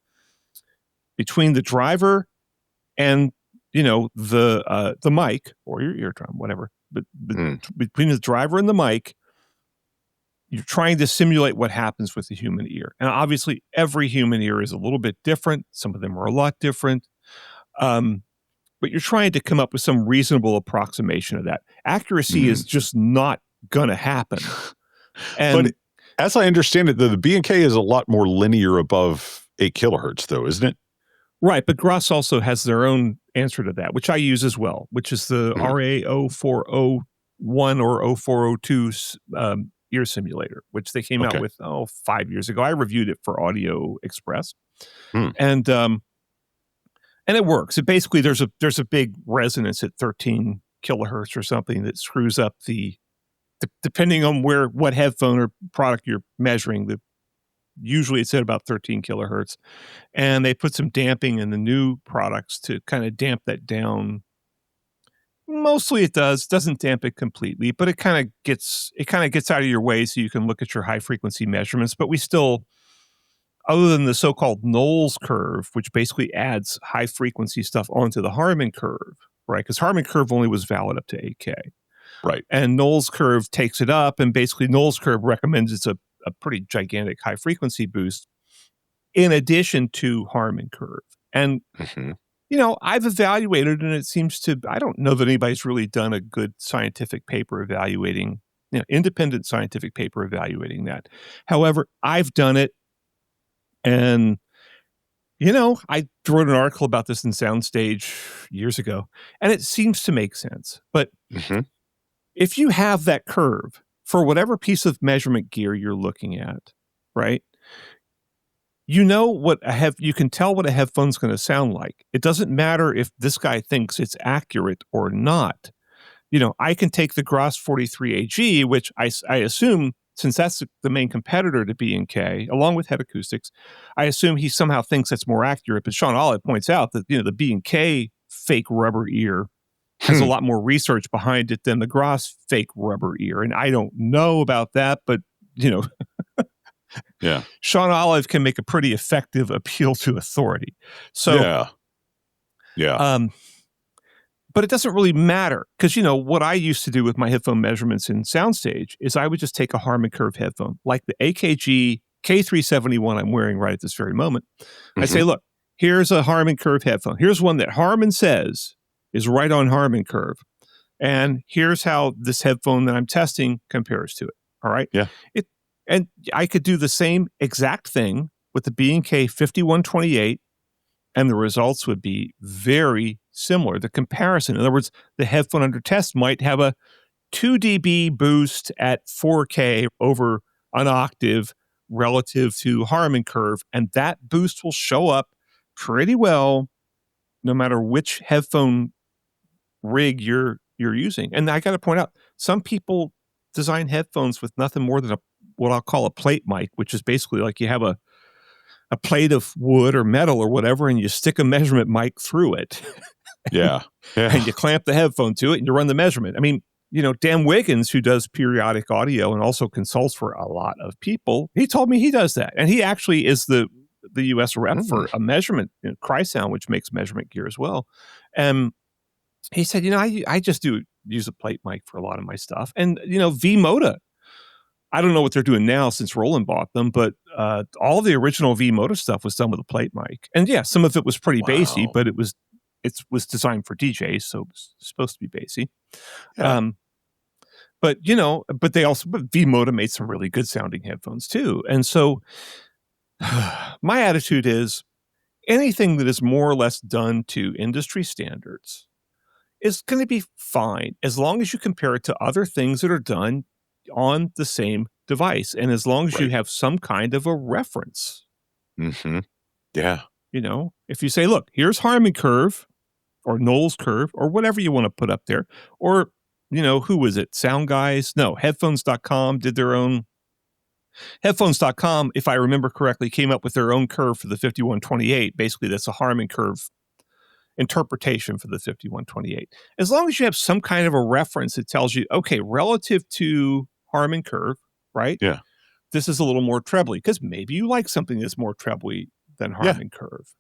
between the driver and the mic or your eardrum, whatever, but between the driver and the mic, you're trying to simulate what happens with the human ear. And obviously every human ear is a little bit different. Some of them are a lot different. But you're trying to come up with some reasonable approximation of that. Accuracy is just not going to happen. And but as I understand it, the B&K is a lot more linear above 8 kilohertz, though, isn't it? Right, but Gross also has their own answer to that, which I use as well, which is the RA0401 or 0402 ear simulator, which they came out with 5 years ago. I reviewed it for Audio Express, and it works. It basically there's a big resonance at 13 kilohertz or something that screws up depending on what headphone or product you're measuring. Usually it's at about 13 kilohertz, and they put some damping in the new products to kind of damp that down. Mostly it doesn't damp it completely, but it kind of gets out of your way so you can look at your high frequency measurements. But we still, other than the so-called Knowles curve, which basically adds high frequency stuff onto the Harman curve, right? Because Harman curve only was valid up to 8K. Right. And Knowles curve takes it up, and basically Knowles curve recommends it's a pretty gigantic high frequency boost in addition to Harman curve. And, I've evaluated, and it seems to, I don't know that anybody's really done a good scientific paper evaluating, independent scientific paper evaluating that. However, I've done it. And, I wrote an article about this in Soundstage years ago, and it seems to make sense. But if you have that curve for whatever piece of measurement gear you're looking at, right? You can tell what a headphone's going to sound like. It doesn't matter if this guy thinks it's accurate or not. I can take the Gross 43AG, which I assume, since that's the main competitor to B&K, along with Head Acoustics, I assume he somehow thinks that's more accurate. But Sean Olive points out that, the B&K fake rubber ear has a lot more research behind it than the Gross fake rubber ear. And I don't know about that, but, yeah, Sean Olive can make a pretty effective appeal to authority. So, but it doesn't really matter because, what I used to do with my headphone measurements in Soundstage is I would just take a Harman curve headphone, like the AKG K371 I'm wearing right at this very moment. I say, look, here's a Harman curve headphone. Here's one that Harman says is right on Harman curve. And here's how this headphone that I'm testing compares to it. All right. Yeah. And I could do the same exact thing with the B&K 5128, and the results would be very similar. The comparison, in other words, the headphone under test might have a 2 dB boost at 4K over an octave relative to Harman curve, and that boost will show up pretty well no matter which headphone rig you're using. And I got to point out, some people design headphones with nothing more than what I'll call a plate mic, which is basically like you have a plate of wood or metal or whatever, and you stick a measurement mic through it. Yeah. And you clamp the headphone to it and you run the measurement. I mean, Dan Wiggins, who does periodic audio and also consults for a lot of people, he told me he does that. And he actually is the U.S. rep for a measurement, Crysound, which makes measurement gear as well. And he said, I just use a plate mic for a lot of my stuff. And, V-Moda, I don't know what they're doing now since Roland bought them, but all the original V-Moda stuff was done with a plate mic. And yeah, some of it was pretty bassy, but it was designed for DJs, so it was supposed to be bassy. Yeah. But V-Moda made some really good sounding headphones too. And so my attitude is anything that is more or less done to industry standards is going to be fine as long as you compare it to other things that are done on the same device, and as long as you have some kind of a reference. Yeah. If you say, look, here's Harman curve or Knowles curve or whatever you want to put up there, or who was it? Sound Guys? No, Headphones.com did their own Headphones.com, if I remember correctly, came up with their own curve for the 5128. Basically, that's a Harman curve interpretation for the 5128. As long as you have some kind of a reference that tells you, okay, relative to Harman curve, right? Yeah. This is a little more trebly, because maybe you like something that's more trebly than Harman curve.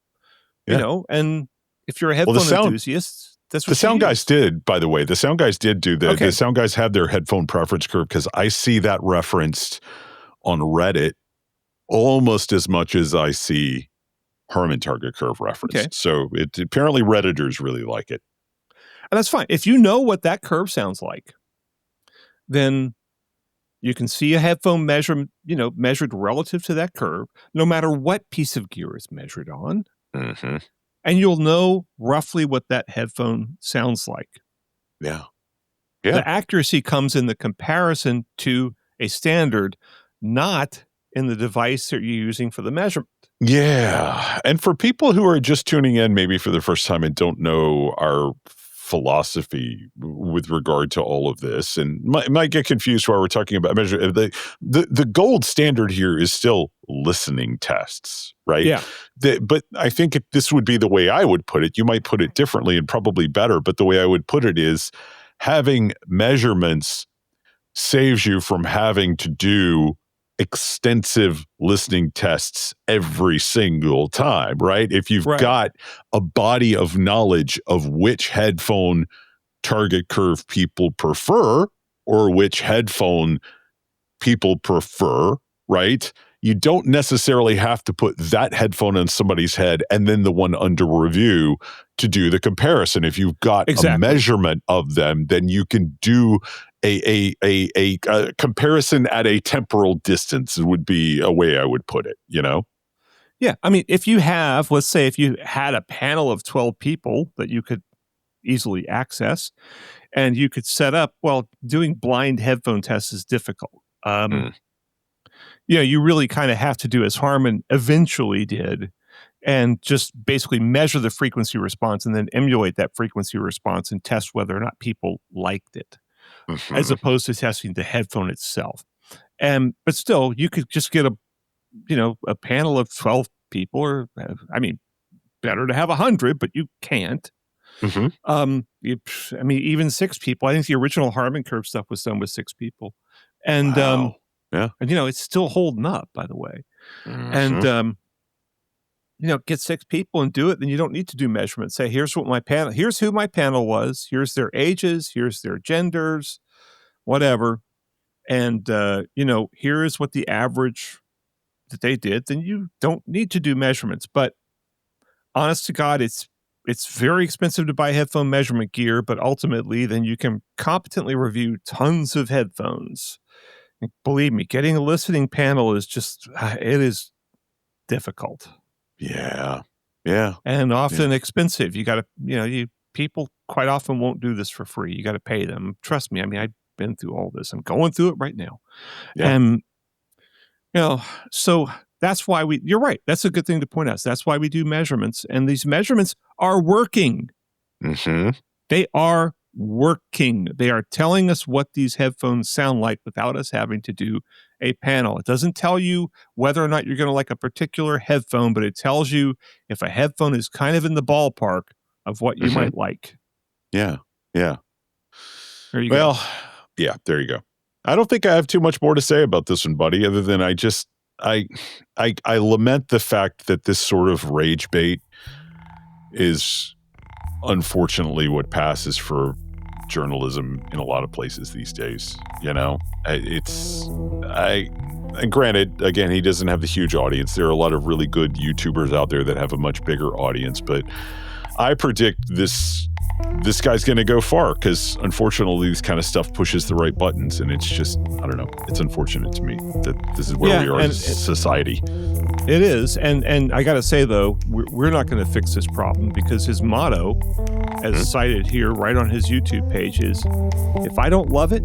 You know, and if you're a headphone enthusiast, that's what the sound guys did, by the way. The sound guys did do the sound guys had their headphone preference curve, because I see that referenced on Reddit almost as much as I see Harman target curve referenced. Okay. So apparently Redditors really like it. And that's fine. If you know what that curve sounds like, then you can see a headphone measured relative to that curve, no matter what piece of gear is measured on. Mm-hmm. And you'll know roughly what that headphone sounds like. Yeah. The accuracy comes in the comparison to a standard, not in the device that you're using for the measurement. Yeah. And for people who are just tuning in maybe for the first time and don't know our philosophy with regard to all of this, and might get confused while we're talking about measure, the gold standard here is still listening tests, right? Yeah. But I think this would be the way I would put it. You might put it differently and probably better, but the way I would put it is having measurements saves you from having to do extensive listening tests every single time, right? If you've got a body of knowledge of which headphone target curve people prefer or which headphone people prefer, right? You don't necessarily have to put that headphone on somebody's head and then the one under review to do the comparison. If you've got a measurement of them, then you can do a comparison at a temporal distance would be a way I would put it, you know? Yeah. I mean, if you have, let's say if you had a panel of 12 people that you could easily access and you could set up, well, doing blind headphone tests is difficult. You really kind of have to do as Harman eventually did and just basically measure the frequency response and then emulate that frequency response and test whether or not people liked it. Mm-hmm. As opposed to testing the headphone itself. But still, you could just get a panel of 12 people, or better to have 100, but you can't. Mm-hmm. Even 6 people. I think the original Harman curve stuff was done with 6 people. And, and it's still holding up, by the way. Mm-hmm. And, get 6 people and do it, then you don't need to do measurements. Say, here's who my panel was, here's their ages, here's their genders, whatever. And, here is what the average that they did. Then you don't need to do measurements. But honest to God, it's very expensive to buy headphone measurement gear, but ultimately then you can competently review tons of headphones. And believe me, getting a listening panel is just, it is difficult. Yeah. And often expensive. You got to, people quite often won't do this for free. You got to pay them. Trust me. I've been through all this. I'm going through it right now. Yeah. And, so that's why you're right. That's a good thing to point out. That's why we do measurements. And these measurements are working. Mm-hmm. They are working. They are telling us what these headphones sound like without us having to do a panel. It doesn't tell you whether or not you're going to like a particular headphone, but it tells you if a headphone is kind of in the ballpark of what you might like. Yeah. There you go. Yeah, there you go. I don't think I have too much more to say about this one, buddy, other than I lament the fact that this sort of rage bait is unfortunately what passes for journalism in a lot of places these days. And granted, again, he doesn't have the huge audience. There are a lot of really good YouTubers out there that have a much bigger audience, but I predict this guy's going to go far because unfortunately this kind of stuff pushes the right buttons, and it's just, I don't know, it's unfortunate to me that this is where we are as a society. It is. And I got to say, though, we're not going to fix this problem because his motto, as cited here right on his YouTube page, is, if I don't love it,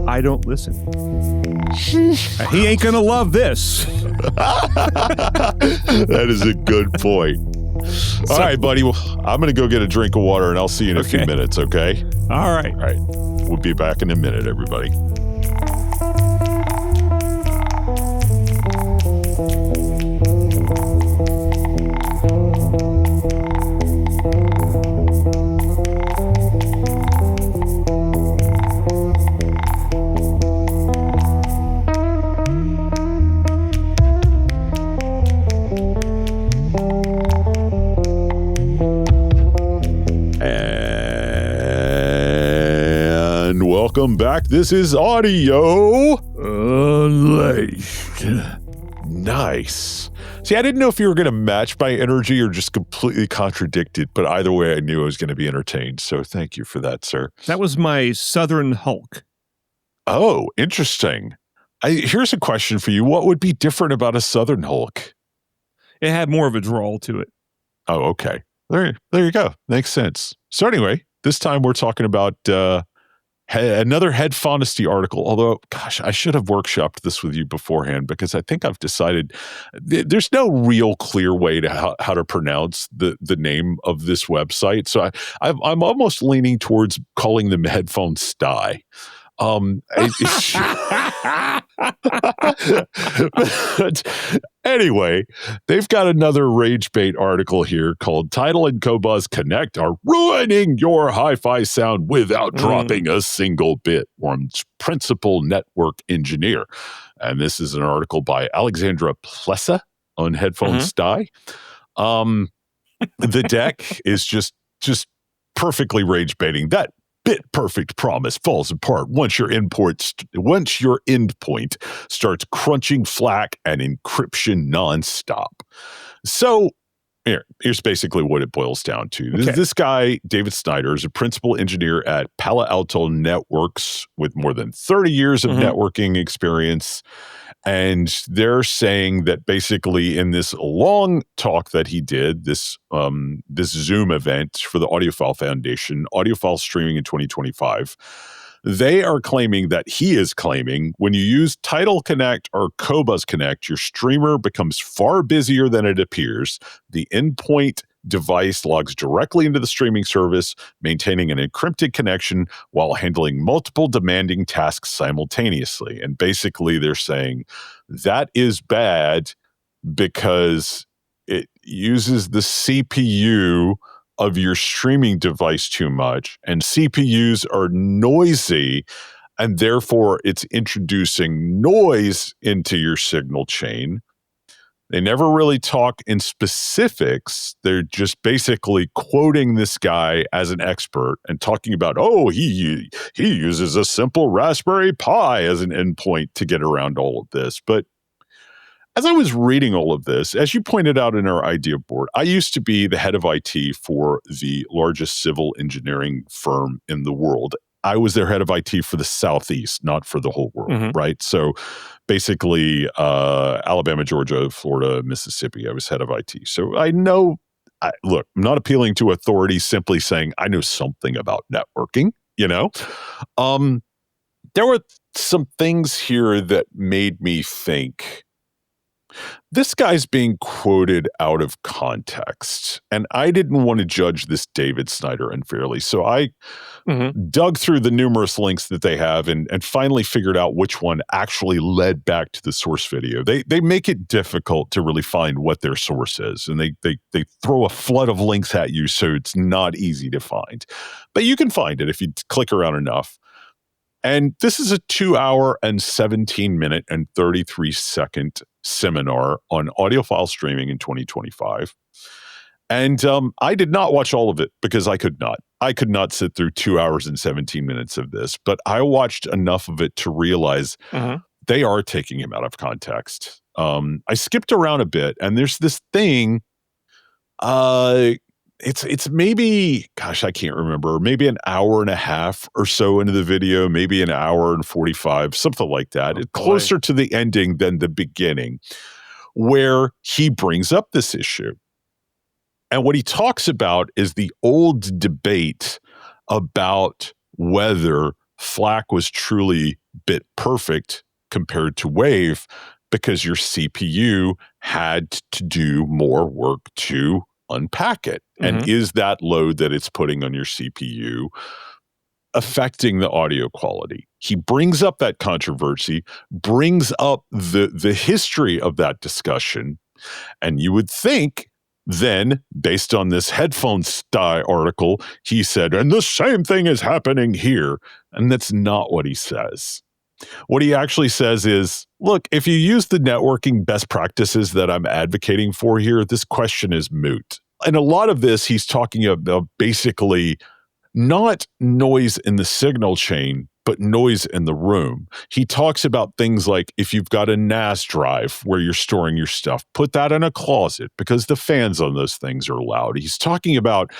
I don't listen. He ain't going to love this. That is a good point. All right, buddy. Well, I'm going to go get a drink of water, and I'll see you in a few minutes, okay? All right. We'll be back in a minute, everybody. welcome back. This is Audio Unleashed. Nice. See, I didn't know if you were going to match my energy or just completely contradict it, but either way, I knew I was going to be entertained. So thank you for that, sir. That was my Southern Hulk. Oh, interesting. Here's a question for you. What would be different about a Southern Hulk? It had more of a drawl to it. Oh, okay. There you go. Makes sense. So anyway, this time we're talking about another Headphonesty article, although, gosh, I should have workshopped this with you beforehand because I think I've decided there's no real clear way to how to pronounce the name of this website. So I'm almost leaning towards calling them Headphone Sty. But anyway, they've got another rage bait article here called Tidal and Qobuz Connect are ruining your hi-fi sound without dropping a single bit, from principal network engineer. And this is an article by Alexandra Plessa on Headphone Sty. The deck is just perfectly rage baiting. That bit perfect promise falls apart once your endpoint starts crunching FLAC and encryption nonstop. So here's basically what it boils down to. Okay. This guy, David Snyder, is a principal engineer at Palo Alto Networks with more than 30 years of networking experience. And they're saying that basically in this long talk that he did, this Zoom event for the Audiophile Foundation, Audiophile Streaming in 2025, they are claiming that he is claiming when you use Tidal Connect or Qobuz Connect, your streamer becomes far busier than it appears. The endpoint device logs directly into the streaming service, maintaining an encrypted connection while handling multiple demanding tasks simultaneously. And basically they're saying that is bad because it uses the CPU of your streaming device too much, and CPUs are noisy, and therefore it's introducing noise into your signal chain. They never really talk in specifics. They're just basically quoting this guy as an expert and talking about, he uses a simple Raspberry Pi as an endpoint to get around all of this. But as I was reading all of this, as you pointed out in our idea board, I used to be the head of IT for the largest civil engineering firm in the world. I was their head of IT for the Southeast, not for the whole world, right? So basically, Alabama, Georgia, Florida, Mississippi, I was head of IT. So I know, look, I'm not appealing to authority, simply saying I know something about networking, you know? There were some things here that made me think, this guy's being quoted out of context, and I didn't want to judge this David Snyder unfairly. So I dug through the numerous links that they have and finally figured out which one actually led back to the source video. They make it difficult to really find what their source is, and they throw a flood of links at you, so it's not easy to find. But you can find it if you click around enough. And this is a 2-hour and 17-minute and 33-second seminar on audiophile streaming in 2025. And I did not watch all of it because I could not. I could not sit through 2 hours and 17 minutes of this, but I watched enough of it to realize they are taking him out of context. I skipped around a bit, and there's this thing, it's maybe, gosh, I can't remember, maybe an hour and a half or so into the video, maybe an hour and 45, something like that. It's closer to the ending than the beginning, where he brings up this issue. And what he talks about is the old debate about whether FLAC was truly bit perfect compared to Wave, because your CPU had to do more work to unpack it. And is that load that it's putting on your CPU affecting the audio quality? He brings up that controversy, brings up the history of that discussion, and you would think then, based on this Headphone Sty article, he said, and the same thing is happening here. And that's not what he says. What he actually says is, look, if you use the networking best practices that I'm advocating for here, this question is moot. And a lot of this, he's talking about basically not noise in the signal chain, but noise in the room. He talks about things like if you've got a NAS drive where you're storing your stuff, put that in a closet because the fans on those things are loud. He's talking about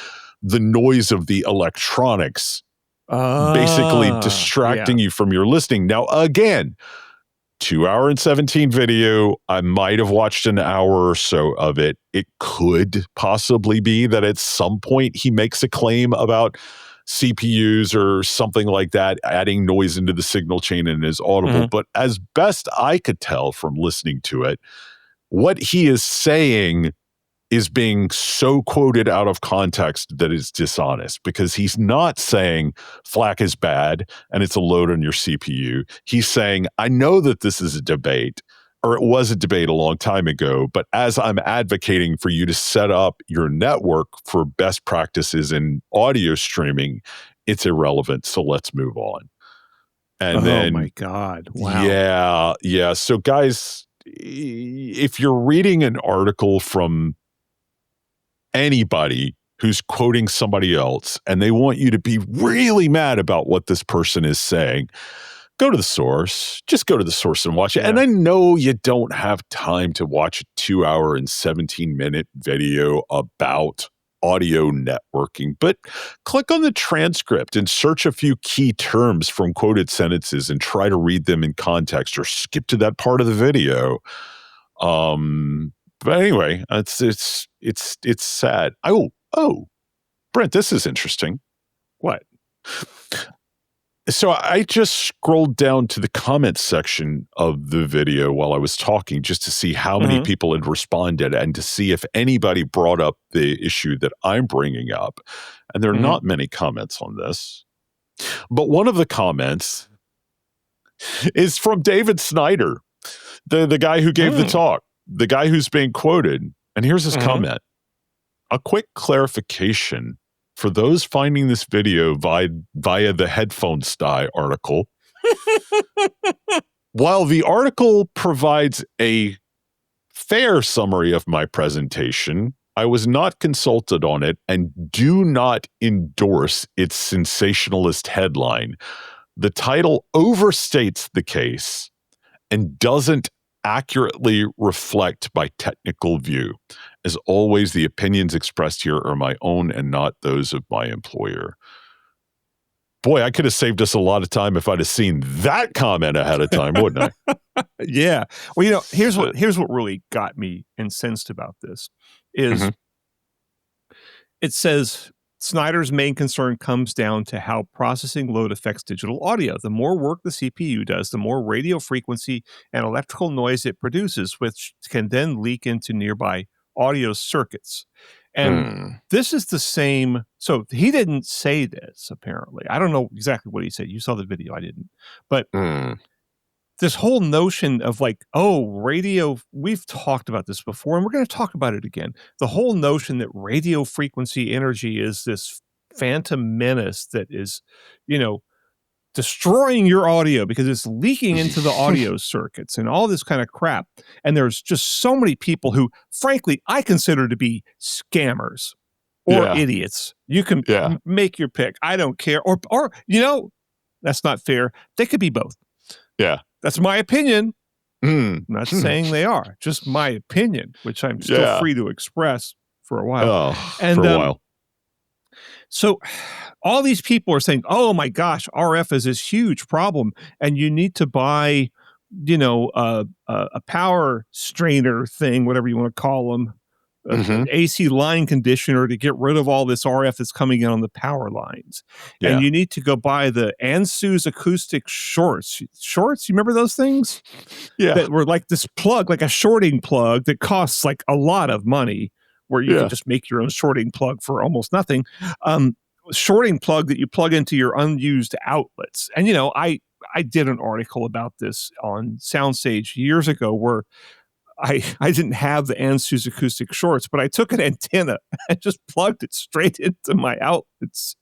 the noise of the electronics basically distracting you from your listening. Now, again, 2 hour and 17 video. I might have watched an hour or so of it. It could possibly be that at some point he makes a claim about CPUs or something like that, adding noise into the signal chain and is audible. But as best I could tell from listening to it, what he is saying is being so quoted out of context that it's dishonest, because he's not saying FLAC is bad and it's a load on your CPU. He's saying, I know that this is a debate, or it was a debate a long time ago, but as I'm advocating for you to set up your network for best practices in audio streaming, it's irrelevant. So let's move on. And then, my God. Wow. Yeah. So guys, if you're reading an article from anybody who's quoting somebody else and they want you to be really mad about what this person is saying, go to the source. Just go to the source and watch it. And I know you don't have time to watch a 2 hour and 17-minute video about audio networking, but click on the transcript and search a few key terms from quoted sentences and try to read them in context, or skip to that part of the video. But anyway, it's sad. Oh, Brent, this is interesting. What? So I just scrolled down to the comments section of the video while I was talking, just to see how many people had responded and to see if anybody brought up the issue that I'm bringing up. And there are not many comments on this. But one of the comments is from David Snyder, the guy who gave the talk. The guy who's being quoted, and here's his comment. A quick clarification for those finding this video via the Headphone Sty article. While the article provides a fair summary of my presentation, I was not consulted on it and do not endorse its sensationalist headline. The title overstates the case and doesn't accurately reflect my technical view. As always, the opinions expressed here are my own and not those of my employer. Boy, I could have saved us a lot of time if I'd have seen that comment ahead of time, wouldn't I? Yeah. Well, here's what really got me incensed about this is it says Snyder's main concern comes down to how processing load affects digital audio. The more work the CPU does, the more radio frequency and electrical noise it produces, which can then leak into nearby audio circuits. And this is the same. So he didn't say this, apparently. I don't know exactly what he said. You saw the video. I didn't. But this whole notion of radio, we've talked about this before, and we're going to talk about it again. The whole notion that radio frequency energy is this phantom menace that is, destroying your audio because it's leaking into the audio circuits and all this kind of crap. And there's just so many people who, frankly, I consider to be scammers or idiots. You can make your pick. I don't care. Or that's not fair. They could be both. Yeah. That's my opinion. I'm not saying they are. Just my opinion, which I'm still free to express for a while. For a while. So all these people are saying, oh my gosh, RF is this huge problem. And you need to buy, a power strainer thing, whatever you want to call them, an AC line conditioner to get rid of all this RF that's coming in on the power lines. Yeah. And you need to go buy the Ansuz acoustic shorts. Shorts, you remember those things? Yeah. That were like this plug, like a shorting plug that costs like a lot of money, where you can just make your own shorting plug for almost nothing. Shorting plug that you plug into your unused outlets. And, I did an article about this on Soundstage years ago where I didn't have the Ansuz acoustic shorts, but I took an antenna and just plugged it straight into my outlets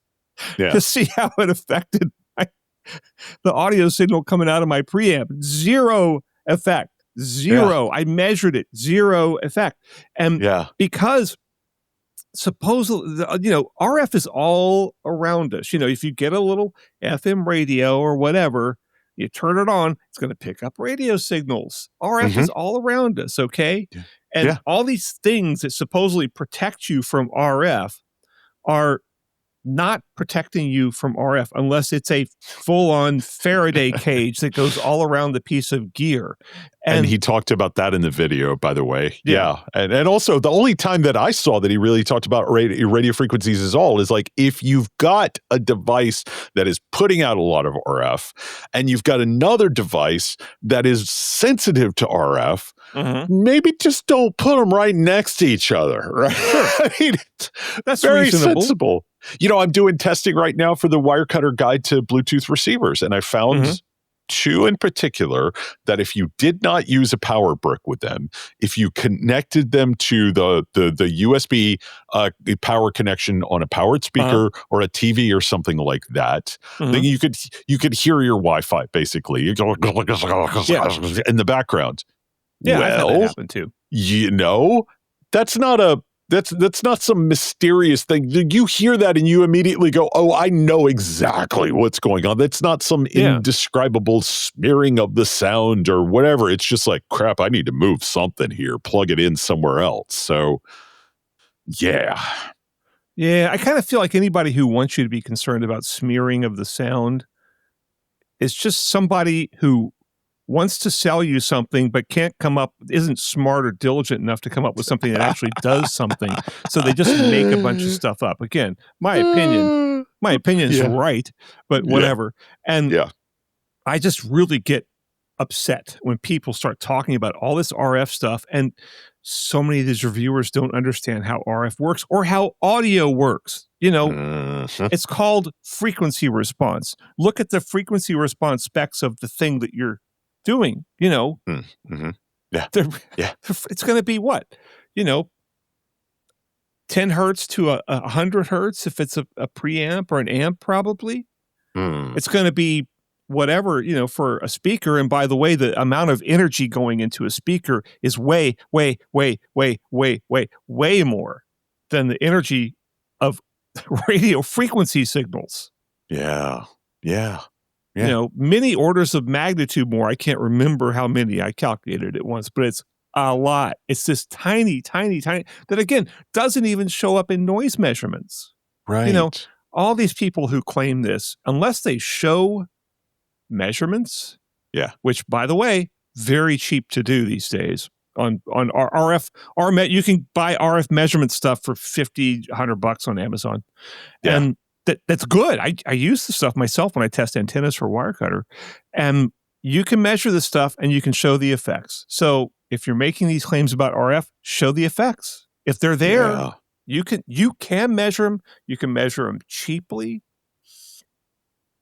to see how it affected the audio signal coming out of my preamp. Zero effect. Zero. I measured it. Zero effect. And because supposedly, RF is all around us. If you get a little FM radio or whatever, you turn it on, it's going to pick up radio signals. RF is all around us, okay? Yeah. And all these things that supposedly protect you from RF are not protecting you from RF unless it's a full-on Faraday cage that goes all around the piece of gear. And he talked about that in the video, by the way. Yeah. And also, the only time that I saw that he really talked about radio frequencies is like if you've got a device that is putting out a lot of RF and you've got another device that is sensitive to RF, maybe just don't put them right next to each other, right? I mean, that's very reasonable. sensible. I'm doing testing right now for the Wirecutter Guide to Bluetooth Receivers, and I found two in particular that if you did not use a power brick with them, if you connected them to the USB power connection on a powered speaker or a TV or something like that, then you could hear your Wi-Fi basically in the background. Yeah, I've had that happen too. That's not some mysterious thing. You hear that and you immediately go, oh, I know exactly what's going on. That's not some indescribable smearing of the sound or whatever. It's just like, crap, I need to move something here, plug it in somewhere else. So, yeah. Yeah, I kind of feel like anybody who wants you to be concerned about smearing of the sound is just somebody who wants to sell you something but isn't smart or diligent enough to come up with something that actually does something. So they just make a bunch of stuff up. Again, my opinion is right, but whatever. And I just really get upset when people start talking about all this RF stuff, and so many of these reviewers don't understand how RF works or how audio works. It's called frequency response. Look at the frequency response specs of the thing that you're doing, Yeah. It's going to be what, 10 hertz to 100 hertz if it's a preamp or an amp, probably. It's going to be whatever, for a speaker. And by the way, the amount of energy going into a speaker is way, way, way, way, way, way, way more than the energy of radio frequency signals. Yeah. Many orders of magnitude more. I can't remember how many. I calculated it once, but it's a lot. It's this tiny, tiny, tiny that, again, doesn't even show up in noise measurements. Right. All these people who claim this, unless they show measurements, which, by the way, very cheap to do these days on RF. You can buy RF measurement stuff for $50-$100 on Amazon. Yeah. And that's good. I use the stuff myself when I test antennas for Wirecutter, and you can measure the stuff and you can show the effects. So if you're making these claims about RF, show the effects. If they're there, you can measure them. You can measure them cheaply.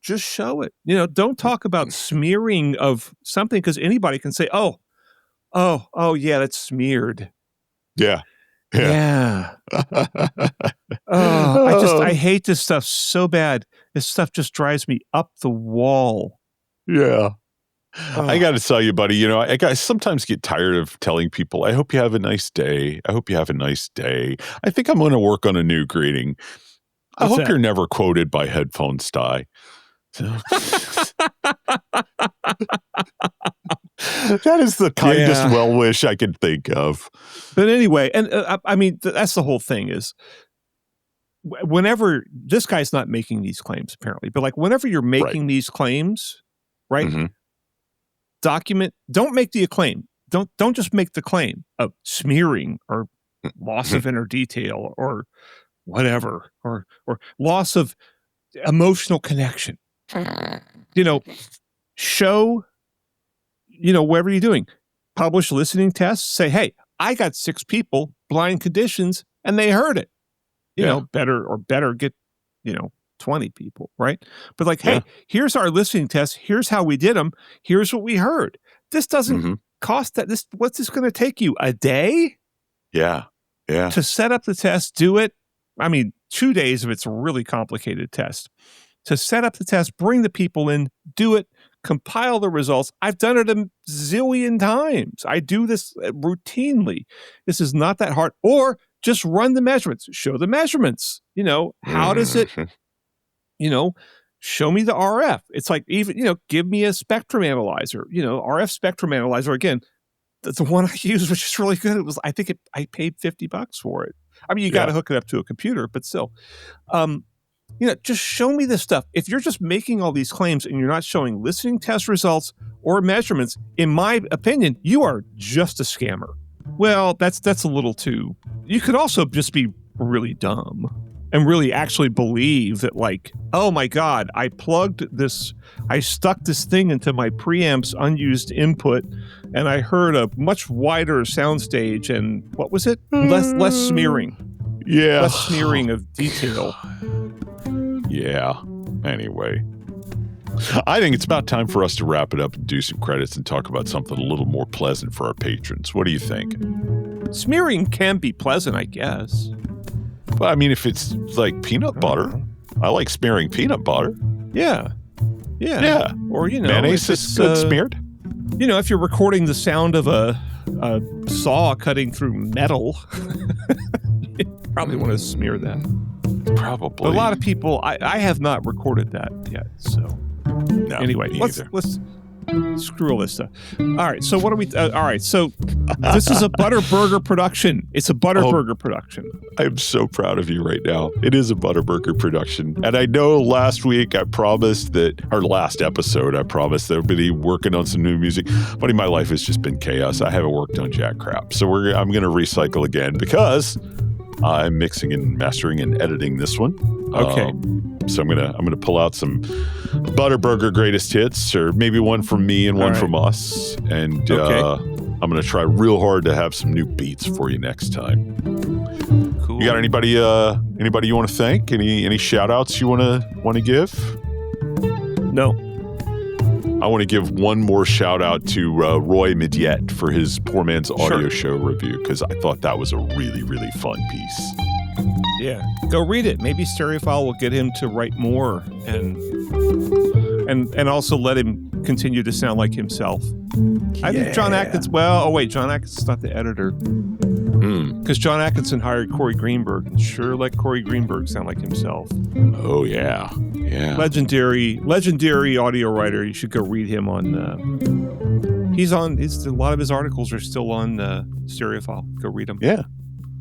Just show it. Don't talk about smearing of something, because anybody can say, oh, yeah, that's smeared. Yeah. I hate this stuff so bad. This stuff just drives me up the wall. Yeah. I got to tell you, buddy, I sometimes get tired of telling people, I hope you have a nice day. I hope you have a nice day. I think I'm going to work on a new greeting. I hope you're never quoted by Headphone Sty. That is the kindest well wish I can think of. But anyway, and that's the whole thing is, whenever this guy's not making these claims apparently, but like whenever you're making these claims, right? Document. Don't make the claim. Don't just make the claim of smearing or loss of inner detail or whatever, or loss of emotional connection. Show, whatever you're doing, publish listening tests, say, hey, I got 6 people, blind conditions, and they heard it. Better get, 20 people, right? But like, hey, here's our listening test. Here's how we did them. Here's what we heard. This doesn't cost that. What's this going to take you? A day? Yeah. To set up the test, do it. 2 days if it's a really complicated test. To set up the test, bring the people in, do it, compile the results. I've done it a zillion times. I do this routinely. This is not that hard. Or Just run the measurements. Show the measurements. How does it, show me the RF. It's like, even, give me a spectrum analyzer, RF spectrum analyzer. Again, the one I use, which is really good. I think I paid $50 for it. I mean, you got to hook it up to a computer, but still, just show me this stuff. If you're just making all these claims and you're not showing listening test results or measurements, in my opinion, you are just a scammer. Well, that's a little too. You could also just be really dumb and really actually believe that, like, oh my God, I stuck this thing into my preamp's unused input and I heard a much wider soundstage and what was it? Less smearing. Yeah. Less smearing of detail. Yeah. Anyway, I think it's about time for us to wrap it up and do some credits and talk about something a little more pleasant for our patrons. What do you think? Smearing can be pleasant, I guess. Well, I mean, if it's like peanut butter, I like smearing peanut butter. Yeah. Or, mayonnaise is good smeared. If you're recording the sound of a saw cutting through metal, you probably want to smear that. Probably. But a lot of people, I have not recorded that yet. So no, anyway, let's screw all this stuff. All right. So what are we? All right. So this is a Butterburger production. It's a Butterburger production. I'm so proud of you right now. It is a Butterburger production. And I know last week I promised that, or last episode, I promised that we'd be working on some new music. Buddy, my life has just been chaos. I haven't worked on jack crap. So I'm going to recycle again because I'm mixing and mastering and editing this one. Okay. So I'm gonna pull out some Butterburger greatest hits, or maybe one from me and one from us, and I'm gonna try real hard to have some new beats for you next time. Cool. You got anybody you want to thank? Any shout outs you want to give? No. I want to give one more shout out to Roy Midyet for his Poor Man's Audio Show review, because I thought that was a really, really fun piece. Yeah, go read it. Maybe Stereophile will get him to write more and also let him continue to sound like himself. I think John Atkins. John Atkins is not the editor, because John Atkinson hired Corey Greenberg and sure let Corey Greenberg sound like himself. Oh yeah. Legendary audio writer. You should go read him on. A lot of his articles are still on Stereophile. Go read them. Yeah.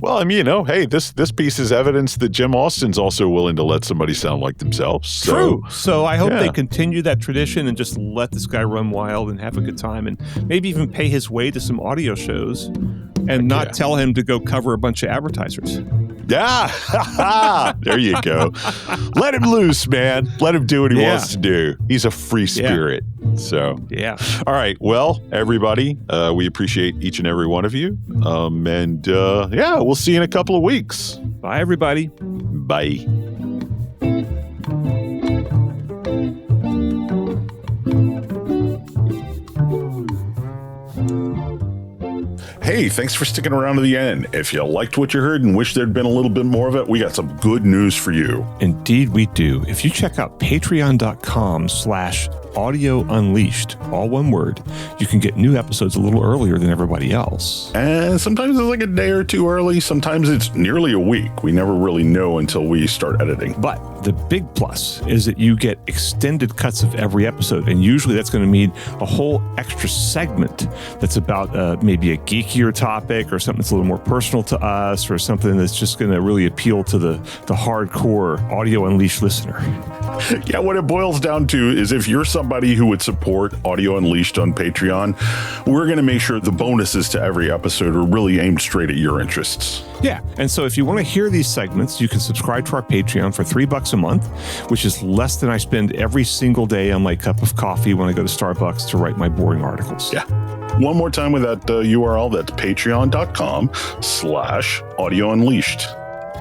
Well, I mean, hey, this piece is evidence that Jim Austin's also willing to let somebody sound like themselves. So, true. So I hope they continue that tradition and just let this guy run wild and have a good time, and maybe even pay his way to some audio shows and not tell him to go cover a bunch of advertisers. Yeah. There you go. Let him loose, man. Let him do what he wants to do. He's a free spirit. So, all right. Well, everybody, we appreciate each and every one of you. And we'll see you in a couple of weeks. Bye, everybody. Bye. Hey, thanks for sticking around to the end. If you liked what you heard and wish there'd been a little bit more of it, we got some good news for you. Indeed, we do. If you check out patreon.com/Audio Unleashed, all one word, you can get new episodes a little earlier than everybody else. And sometimes it's like a day or two early. Sometimes it's nearly a week. We never really know until we start editing. But the big plus is that you get extended cuts of every episode. And usually that's going to mean a whole extra segment that's about maybe a geekier topic or something that's a little more personal to us, or something that's just going to really appeal to the hardcore Audio Unleashed listener. Yeah, what it boils down to is if you're somebody who would support Audio Unleashed on Patreon, we're going to make sure the bonuses to every episode are really aimed straight at your interests. Yeah, and so if you want to hear these segments, you can subscribe to our Patreon for $3 a month, which is less than I spend every single day on my cup of coffee when I go to Starbucks to write my boring articles. Yeah. One more time with that URL, that's patreon.com/Audio Unleashed.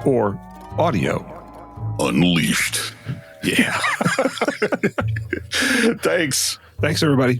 Or Audio Unleashed. Yeah. Thanks. Thanks, everybody.